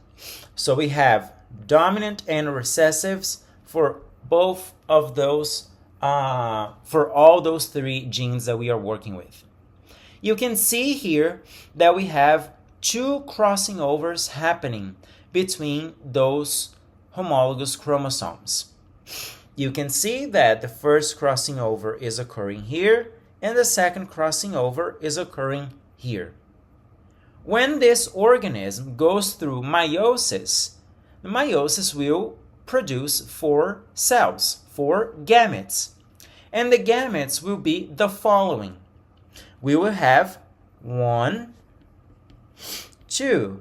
So we have dominant and recessives for both of those, for all those three genes that we are working with. You can see here that we have two crossing overs happening between those homologous chromosomes. You can see that the first crossing over is occurring here, and the second crossing over is occurring here. When this organism goes through meiosis, the meiosis will produce 4 cells, 4 gametes. And the gametes will be the following. We will have 1, 2,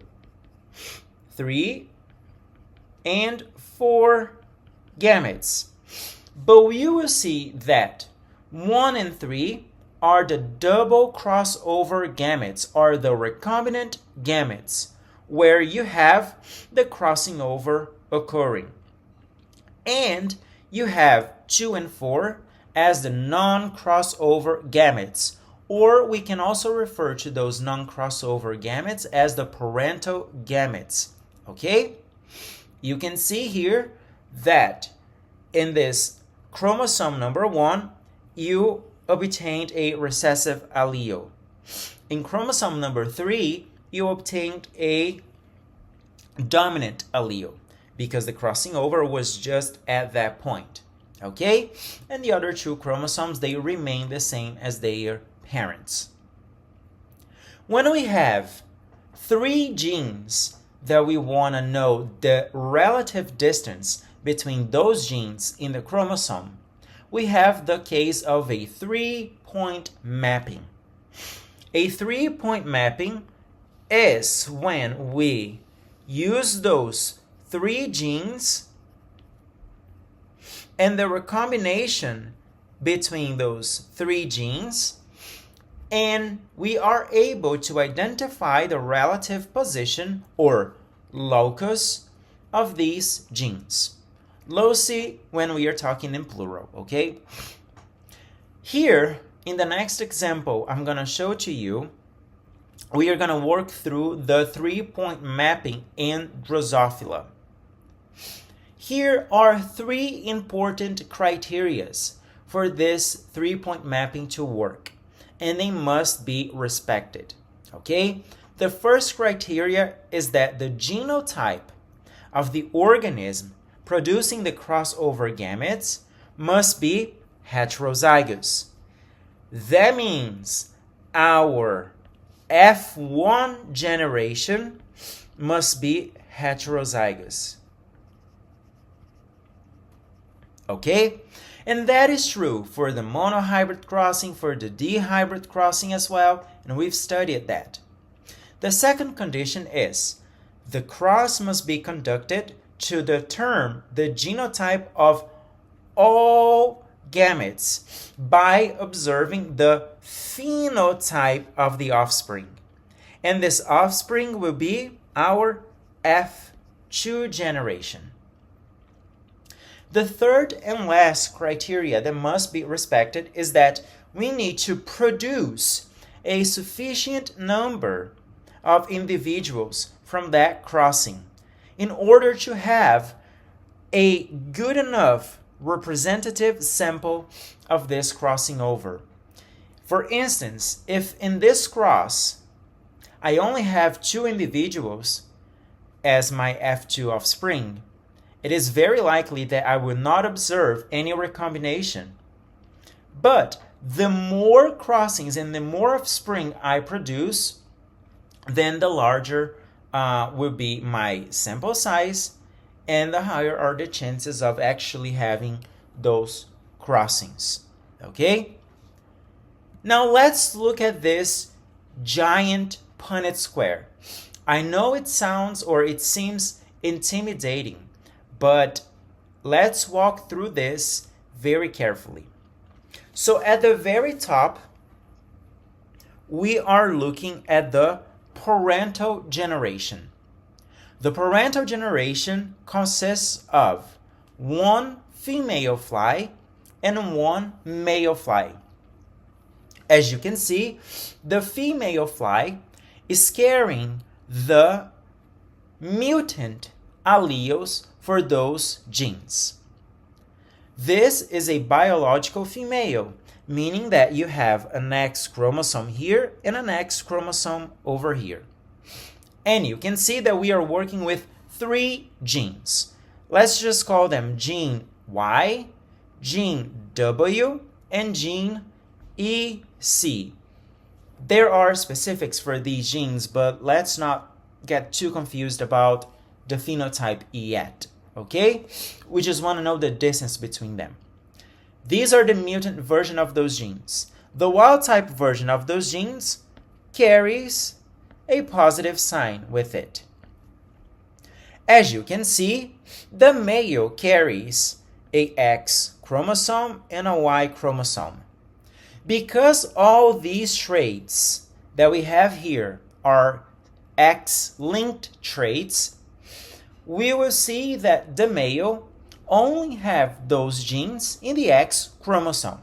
3, and 4 gametes. But you will see that 1 and 3 are the double crossover gametes, or the recombinant gametes, where you have the crossing over occurring. And you have 2 and 4 as the non-crossover gametes, or we can also refer to those non-crossover gametes as the parental gametes. Okay? You can see here that in this chromosome number 1, you obtained a recessive allele. In chromosome number 3, you obtained a dominant allele because the crossing over was just at that point. Okay? And the other 2 chromosomes, they remain the same as their parents. When we have 3 genes that we want to know the relative distance between those genes in the chromosome, we have the case of a 3-point mapping. A 3-point mapping is when we use those 3 genes and the recombination between those 3 genes, and we are able to identify the relative position or locus of these genes. Loci when we are talking in plural, okay? Here, in the next example I'm going to show to you, we are going to work through the 3-point mapping in Drosophila. Here are 3 important criteria for this 3-point mapping to work, and they must be respected, okay? The first criteria is that the genotype of the organism producing the crossover gametes must be heterozygous. That means our F1 generation must be heterozygous. Okay? And that is true for the monohybrid crossing, for the dihybrid crossing as well, and we've studied that. The second condition is the cross must be conducted to determine the genotype of all gametes by observing the phenotype of the offspring. And this offspring will be our F2 generation. The third and last criteria that must be respected is that we need to produce a sufficient number of individuals from that crossing in order to have a good enough representative sample of this crossing over. For instance, if in this cross I only have 2 individuals as my F2 offspring, it is very likely that I will not observe any recombination. But the more crossings and the more offspring I produce, then the larger will be my sample size, and the higher are the chances of actually having those crossings. Okay? Now let's look at this giant Punnett square. I know it sounds or it seems intimidating, but let's walk through this very carefully. So at the very top, we are looking at the parental generation. The parental generation consists of one female fly and one male fly. As you can see, the female fly is carrying the mutant alleles for those genes. This is a biological female, meaning that you have an X chromosome here and an X chromosome over here. And you can see that we are working with 3 genes. Let's just call them gene Y, gene W, and gene EC. There are specifics for these genes, but let's not get too confused about the phenotype yet, okay? We just want to know the distance between them. These are the mutant version of those genes. The wild type version of those genes carries a positive sign with it. As you can see, the male carries a X chromosome and a Y chromosome. Because all these traits that we have here are X-linked traits, we will see that the male only have those genes in the X chromosome.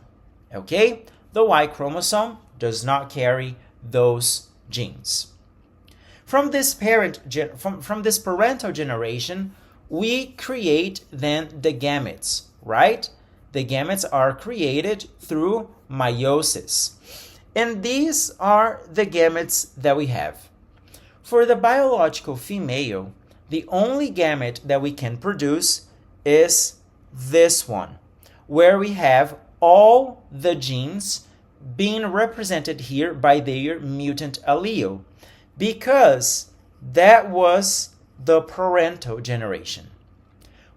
Okay? The Y chromosome does not carry those genes. From this parental generation, we create then the gametes, right? The gametes are created through meiosis. And these are the gametes that we have. For the biological female, the only gamete that we can produce is this one, where we have all the genes being represented here by their mutant allele, because that was the parental generation.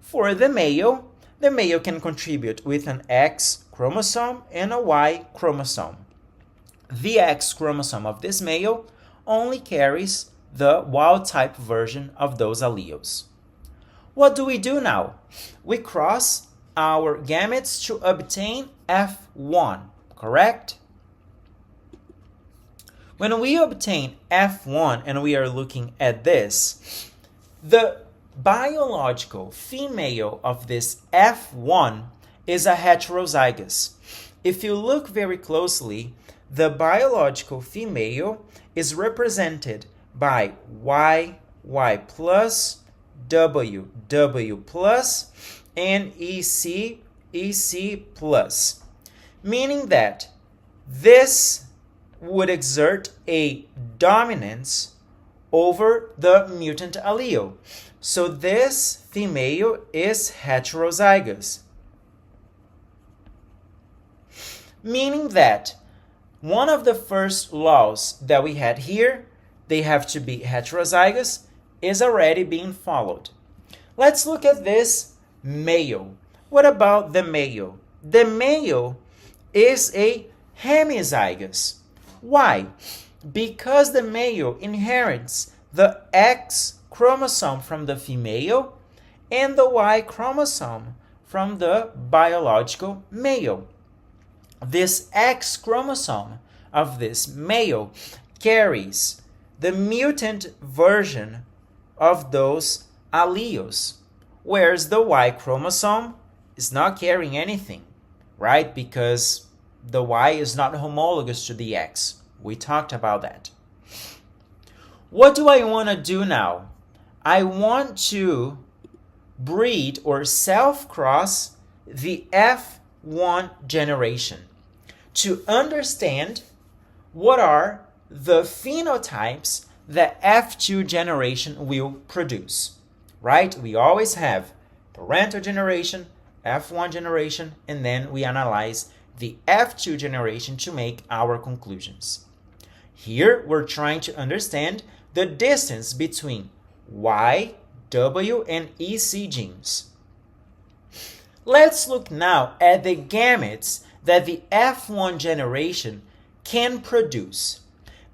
For the male can contribute with an X chromosome and a Y chromosome. The X chromosome of this male only carries the wild type version of those alleles. What do we do now? We cross our gametes to obtain F1, correct? When we obtain F1 and we are looking at this, the biological female of this F1 is a heterozygous. If you look very closely, the biological female is represented by Y, Y plus, W, W plus, and EC, EC plus. Meaning that this would exert a dominance over the mutant allele. So this female is heterozygous. Meaning that one of the first laws that we had here, they have to be heterozygous, is already being followed. Let's look at this male. What about the male? The male is a hemizygous. Why? Because the male inherits the X chromosome from the female and the Y chromosome from the biological male. This X chromosome of this male carries the mutant version of those alleles, whereas the Y chromosome is not carrying anything, right? Because the Y is not homologous to the X. We talked about that. What do I want to do now? I want to breed or self-cross the F1 generation to understand what are the phenotypes that F2 generation will produce, right? We always have parental generation, F1 generation, and then we analyze the F2 generation to make our conclusions. Here, we're trying to understand the distance between Y, W, and EC genes. Let's look now at the gametes that the F1 generation can produce,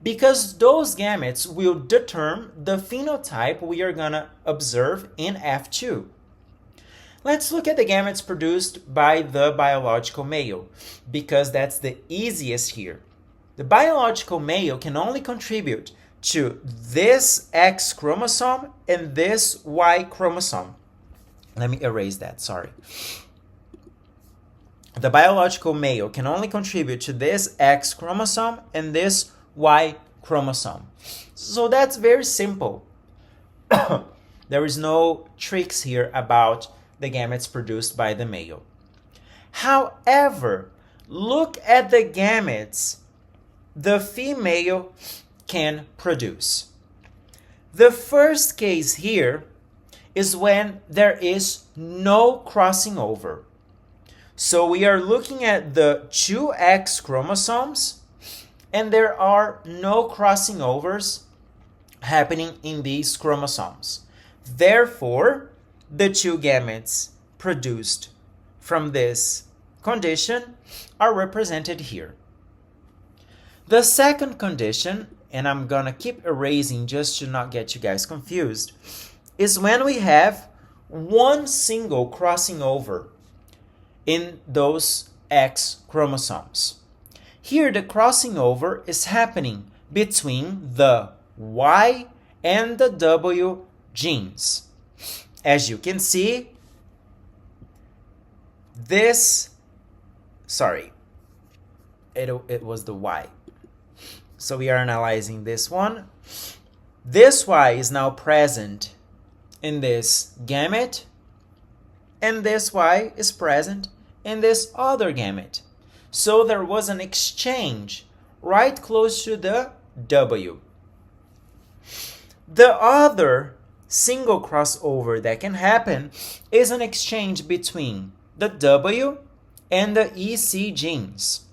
because those gametes will determine the phenotype we are going to observe in F2. Let's look at the gametes produced by the biological male, because that's the easiest here. The biological male can only contribute to this X chromosome and this Y chromosome. Let me erase that, sorry. The biological male can only contribute to this X chromosome and this Y chromosome. So that's very simple. There is no tricks here about the gametes produced by the male. However, look at the gametes the female can produce. The first case here is when there is no crossing over. So we are looking at the two X chromosomes, and there are no crossing overs happening in these chromosomes. Therefore, the two gametes produced from this condition are represented here. The second condition, and I'm gonna keep erasing just to not get you guys confused, is when we have one single crossing over in those X chromosomes. Here the crossing over is happening between the Y and the W genes. As you can see, it was the Y. So we are analyzing this one. This Y is now present in this gamete, and this Y is present in this other gamete. So there was an exchange right close to the W. The other single crossover that can happen is an exchange between the W and the EC genes,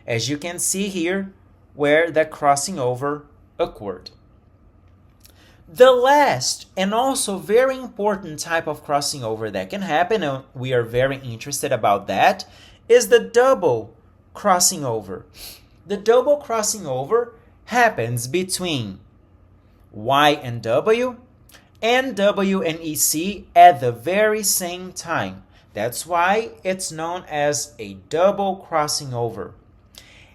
as you can see here, where the crossing over occurred. The last and also very important type of crossing over that can happen, and we are very interested about that, is the double crossing over. The double crossing over happens between Y and W and EC at the very same time. That's why it's known as a double crossing over.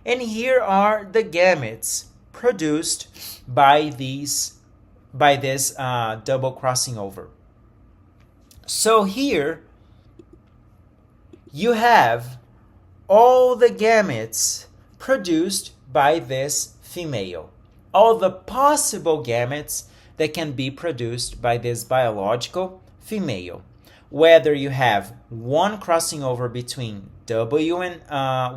And here are the gametes produced by this double crossing over. So here you have all the gametes produced by this female, all the possible gametes that can be produced by this biological female, whether you have one crossing over between W and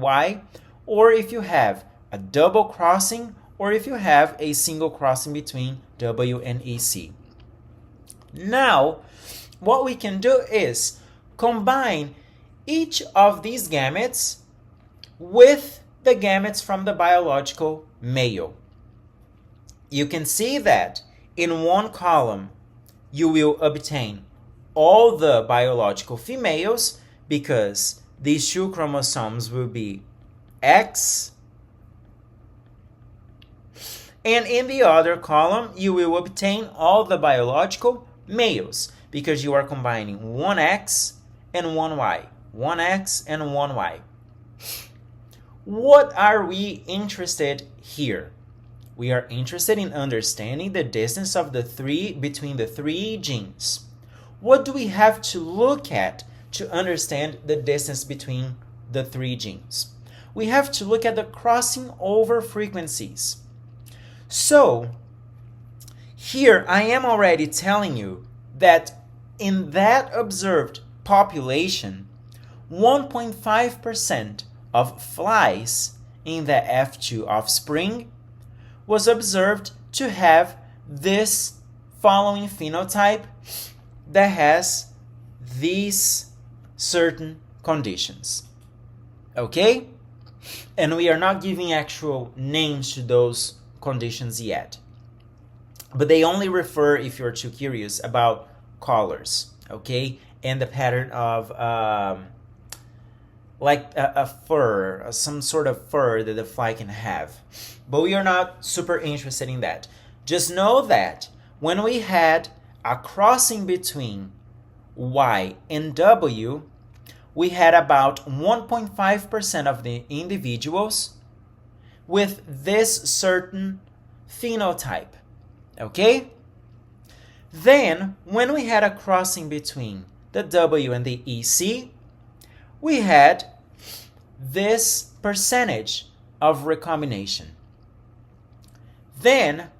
Y, or if you have a double crossing, or if you have a single crossing between W and EC. Now, what we can do is combine each of these gametes with the gametes from the biological male. You can see that in one column you will obtain all the biological females, because these two chromosomes will be X, and in the other column you will obtain all the biological males, because you are combining one X and one Y, one X and one Y. What are we interested here? We are interested in understanding the distance of between the three genes. What do we have to look at to understand the distance between the three genes? We have to look at the crossing over frequencies. So, here I am already telling you that in that observed population, 1.5% of flies in the F2 offspring was observed to have this following phenotype that has these certain conditions. Okay? And we are not giving actual names to those conditions yet. but they only refer, if you're too curious, about colors, okay, and the pattern of like a fur, some sort of fur that the fly can have. But we are not super interested in that. Just know that when we had a crossing between Y and W, we had about 1.5% of the individuals with this certain phenotype, okay? Then, when we had a crossing between the W and the EC, we had this percentage of recombination. Then,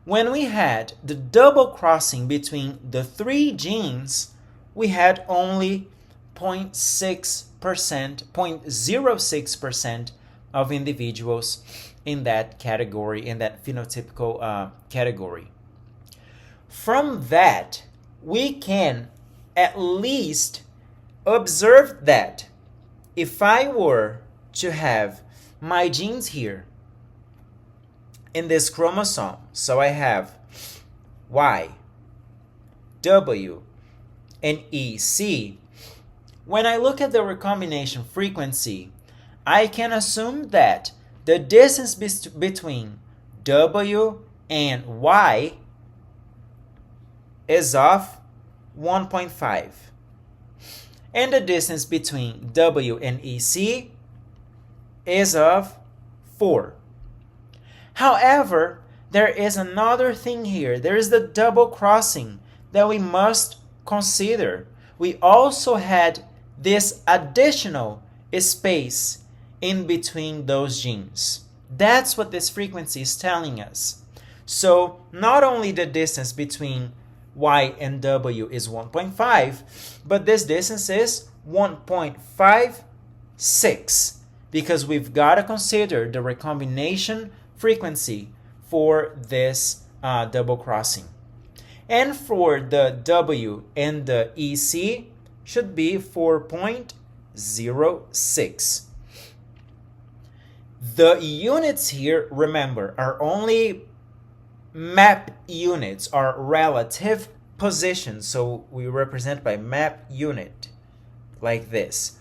when we had the double crossing between the three genes, we had only 0.06% of individuals in that category, in that phenotypical category. From that, we can at least observe that if I were to have my genes here in this chromosome, so I have Y, W, and EC, when I look at the recombination frequency, I can assume that the distance between W and Y is of 1.5. And the distance between W and EC is of 4. However, there is another thing here. There is the double crossing that we must consider. We also had this additional space in between those genes. That's what this frequency is telling us. So not only the distance between Y and W is 1.5, but this distance is 1.56, because we've got to consider the recombination frequency for this double crossing. And for the W and the EC should be 4.06. The units here, remember, are only map units, are relative positions. So we represent by map unit like this.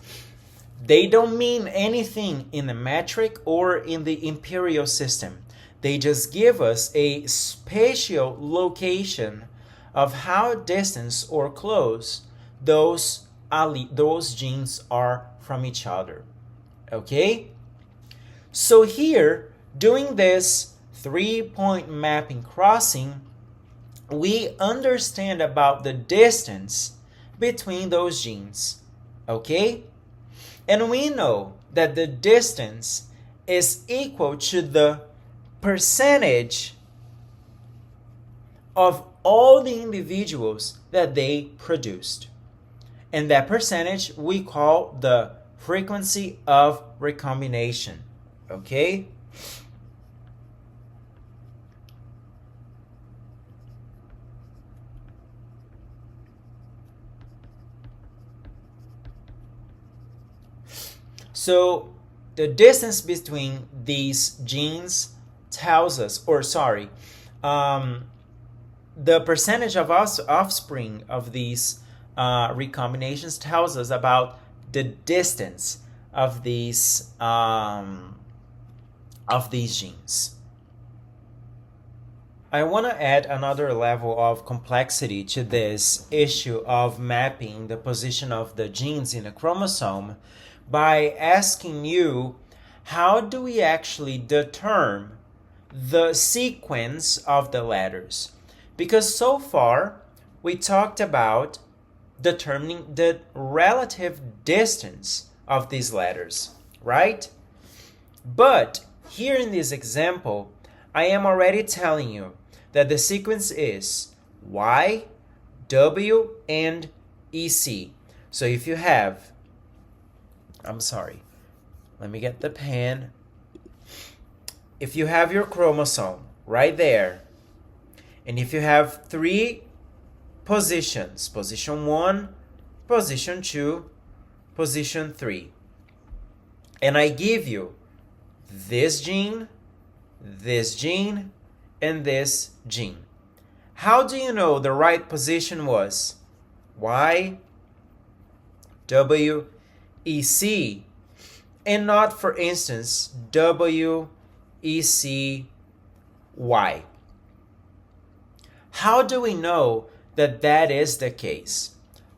They don't mean anything in the metric or in the imperial system. They just give us a spatial location of how distant or close those genes are from each other. Okay? So here, doing this 3-point mapping crossing, we understand about the distance between those genes. Okay? And we know that the distance is equal to the percentage of all the individuals that they produced. And that percentage we call the frequency of recombination. Okay? So the distance between these genes tells us, the percentage of offspring of these recombinations tells us about the distance of these genes. I want to add another level of complexity to this issue of mapping the position of the genes in a chromosome by asking you, how do we actually determine the sequence of the letters? Because so far we talked about determining the relative distance of these letters, right? But here in this example, I am already telling you that the sequence is Y, W, and EC. So if you have, let me get the pen. If you have your chromosome right there, and if you have 3 positions, position 1, position 2, position 3, and I give you this gene, and this gene, How do you know the right position was Y, W, E, C, and not, for instance, W, E, C, Y? How do we know that that is the case?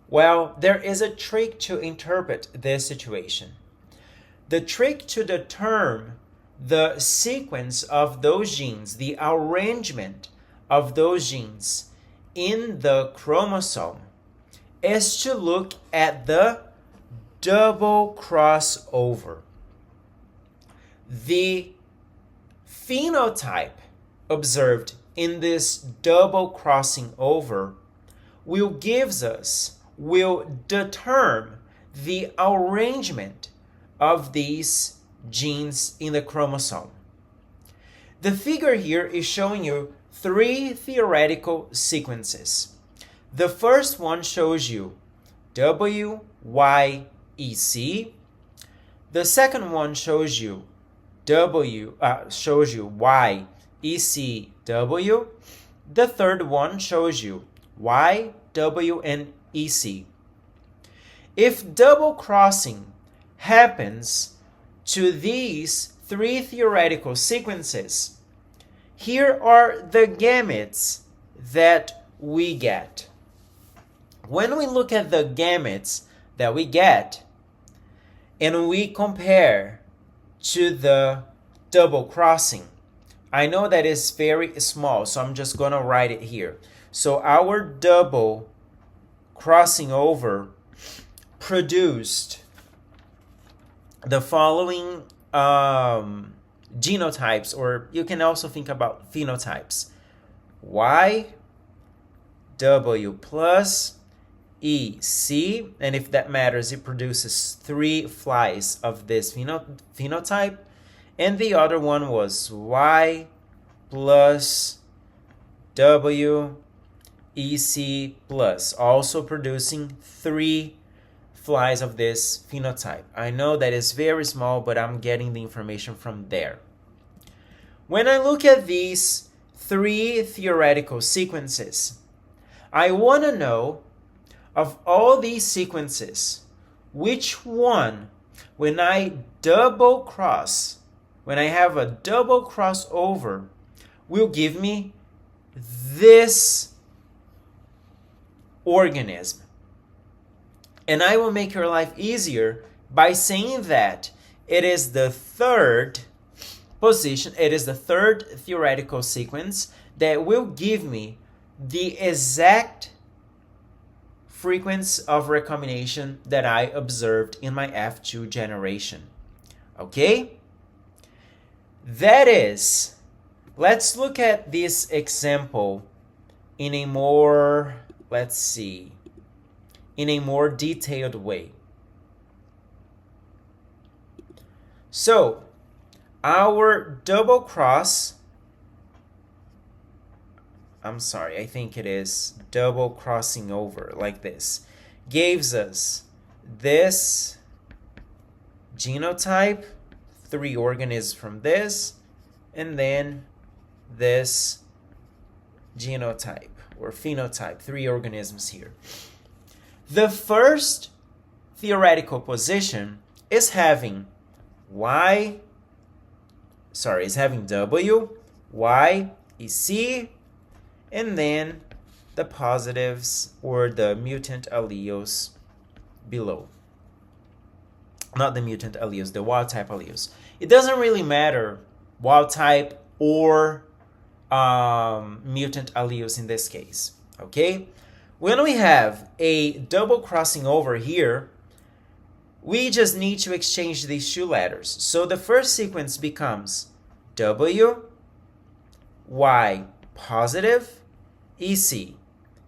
Well, there is a trick to interpret this situation. The trick to determine the sequence of those genes, the arrangement of those genes in the chromosome, is to look at the double crossover. The phenotype observed in this double crossing over will determine the arrangement of these genes in the chromosome. The figure here is showing you 3 theoretical sequences. The first one shows you W, Y, E, C. The second one shows you Y, E, C, W. The third one shows you Y, W, and E, C. If double crossing happens to these 3 theoretical sequences, here are the gametes that we get. When we look at the gametes that we get and we compare to the double crossing, I know that is very small, so I'm just going to write it here. So our double crossing over produced the following genotypes, or you can also think about phenotypes: Y, W plus, E, C, and if that matters, it produces 3 flies of this phenotype, and the other one was Y plus, W, E, C plus, also producing 3 flies of this phenotype. I know that is very small, but I'm getting the information from there. When I look at these 3 theoretical sequences, I want to know, of all these sequences, which one, when I have a double crossover, will give me this organism. And I will make your life easier by saying that it is the third position, it is the third theoretical sequence that will give me the exact frequency of recombination that I observed in my F2 generation. Okay? That is, let's look at this example in a more, in a more detailed way. So, our double cross, I think it is double crossing over like this, gives us this genotype, 3 organisms from this, and then this genotype or phenotype, 3 organisms here. The first theoretical position is having W, Y, E, C, and then the positives or the mutant alleles below. Not the mutant alleles, the wild type alleles. It doesn't really matter wild type or mutant alleles in this case, okay? When we have a double crossing over here, we just need to exchange these 2 letters. So the first sequence becomes W, Y positive, E, C.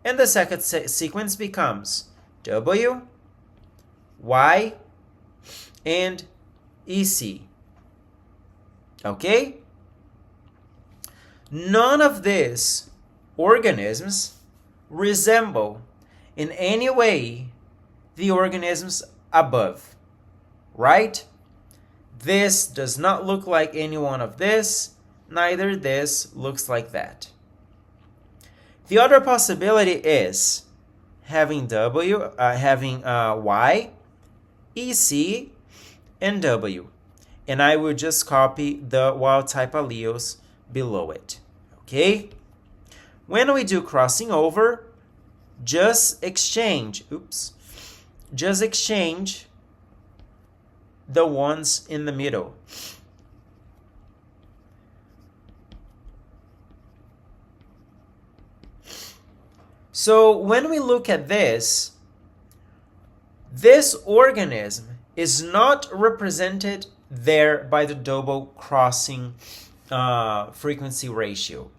And the second sequence becomes W, Y, and E, C. Okay? None of these organisms resemble in any way the organisms above, right? This does not look like any one of this, neither this looks like that. The other possibility is having Y, EC, and W. And I will just copy the wild type alleles below it. Okay? When we do crossing over, just exchange the ones in the middle. So when we look at this organism is not represented there by the double crossing frequency ratio.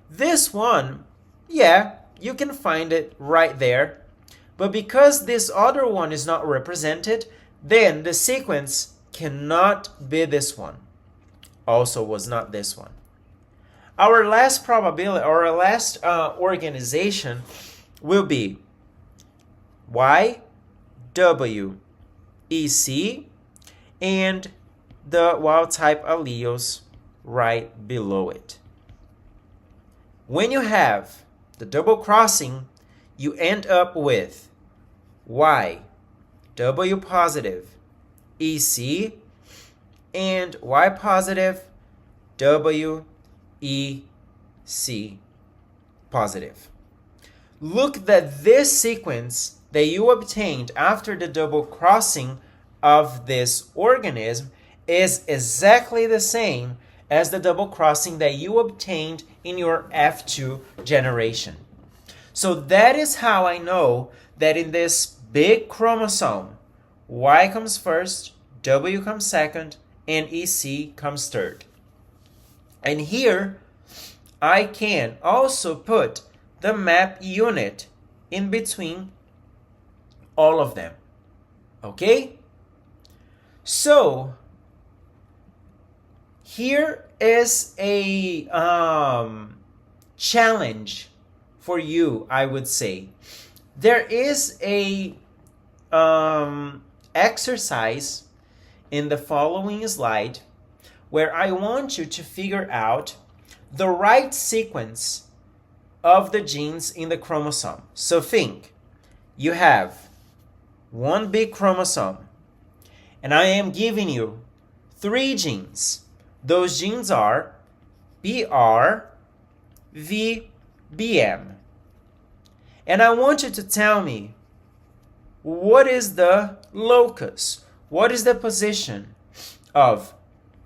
This one, yeah, you can find it right there, but because this other one is not represented, then the sequence cannot be this one. Also was not this one. Our last probability, or our last organization will be Y, W, EC, and the wild type alleles right below it. When you have the double crossing, you end up with Y, W positive, EC, and Y positive, W, EC positive. Look that this sequence that you obtained after the double crossing of this organism is exactly the same as the double crossing that you obtained in your F2 generation. So that is how I know that in this big chromosome, Y comes first, W comes second, and EC comes third. And here, I can also put the map unit in between all of them. Okay? So, here is a challenge for you, I would say. There is a exercise in the following slide where I want you to figure out the right sequence of the genes in the chromosome. So think, you have one big chromosome, and I am giving you 3 genes. Those genes are BR, V, BM. And I want you to tell me, what is the locus? What is the position of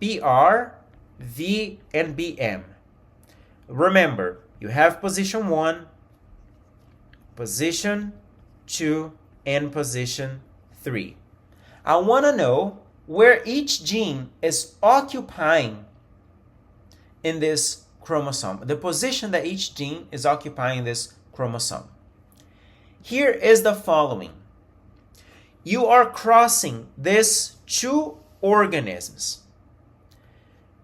BR, V, and BM? Remember, you have position 1, position 2, and position 3. I want to know where each gene is occupying in this chromosome, the position that each gene is occupying in this chromosome. Here is the following. You are crossing these 2 organisms.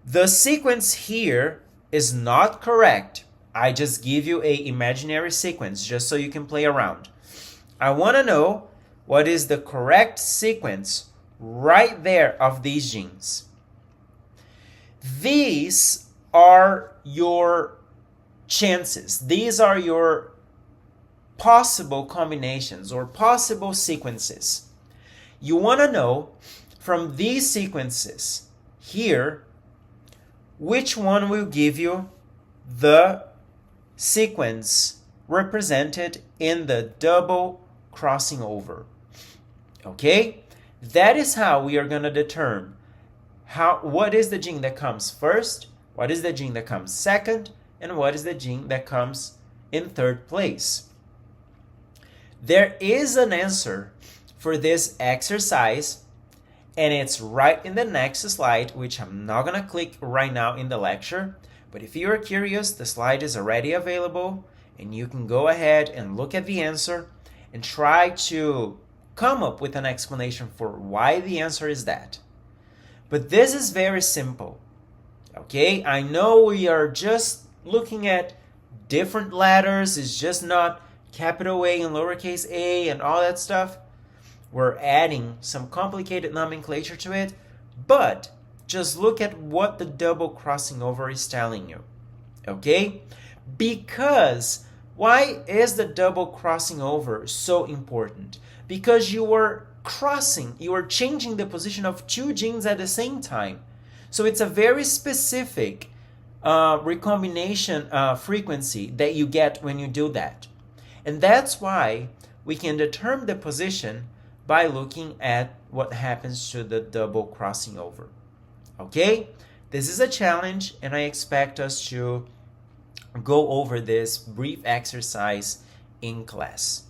The sequence here is not correct. I just give you an imaginary sequence just so you can play around. I want to know what is the correct sequence right there of these genes. These are your chances. These are your possible combinations or possible sequences. You want to know from these sequences here which one will give you the sequence represented in the double crossing over. Okay? That is how we are going to determine what is the gene that comes first, what is the gene that comes second, and what is the gene that comes in third place. There is an answer for this exercise, and it's right in the next slide, which I'm not going to click right now in the lecture. But if you are curious, the slide is already available, and you can go ahead and look at the answer and try to come up with an explanation for why the answer is that. But this is very simple. Okay, I know we are just looking at different letters. It's just not capital A and lowercase a and all that stuff. We're adding some complicated nomenclature to it, but just look at what the double crossing over is telling you. Okay? Because why is the double crossing over so important? Because you are crossing, you are changing the position of two genes at the same time. So it's a very specific recombination frequency that you get when you do that. And that's why we can determine the position by looking at what happens to the double crossing over. Okay? This is a challenge, and I expect us to go over this brief exercise in class.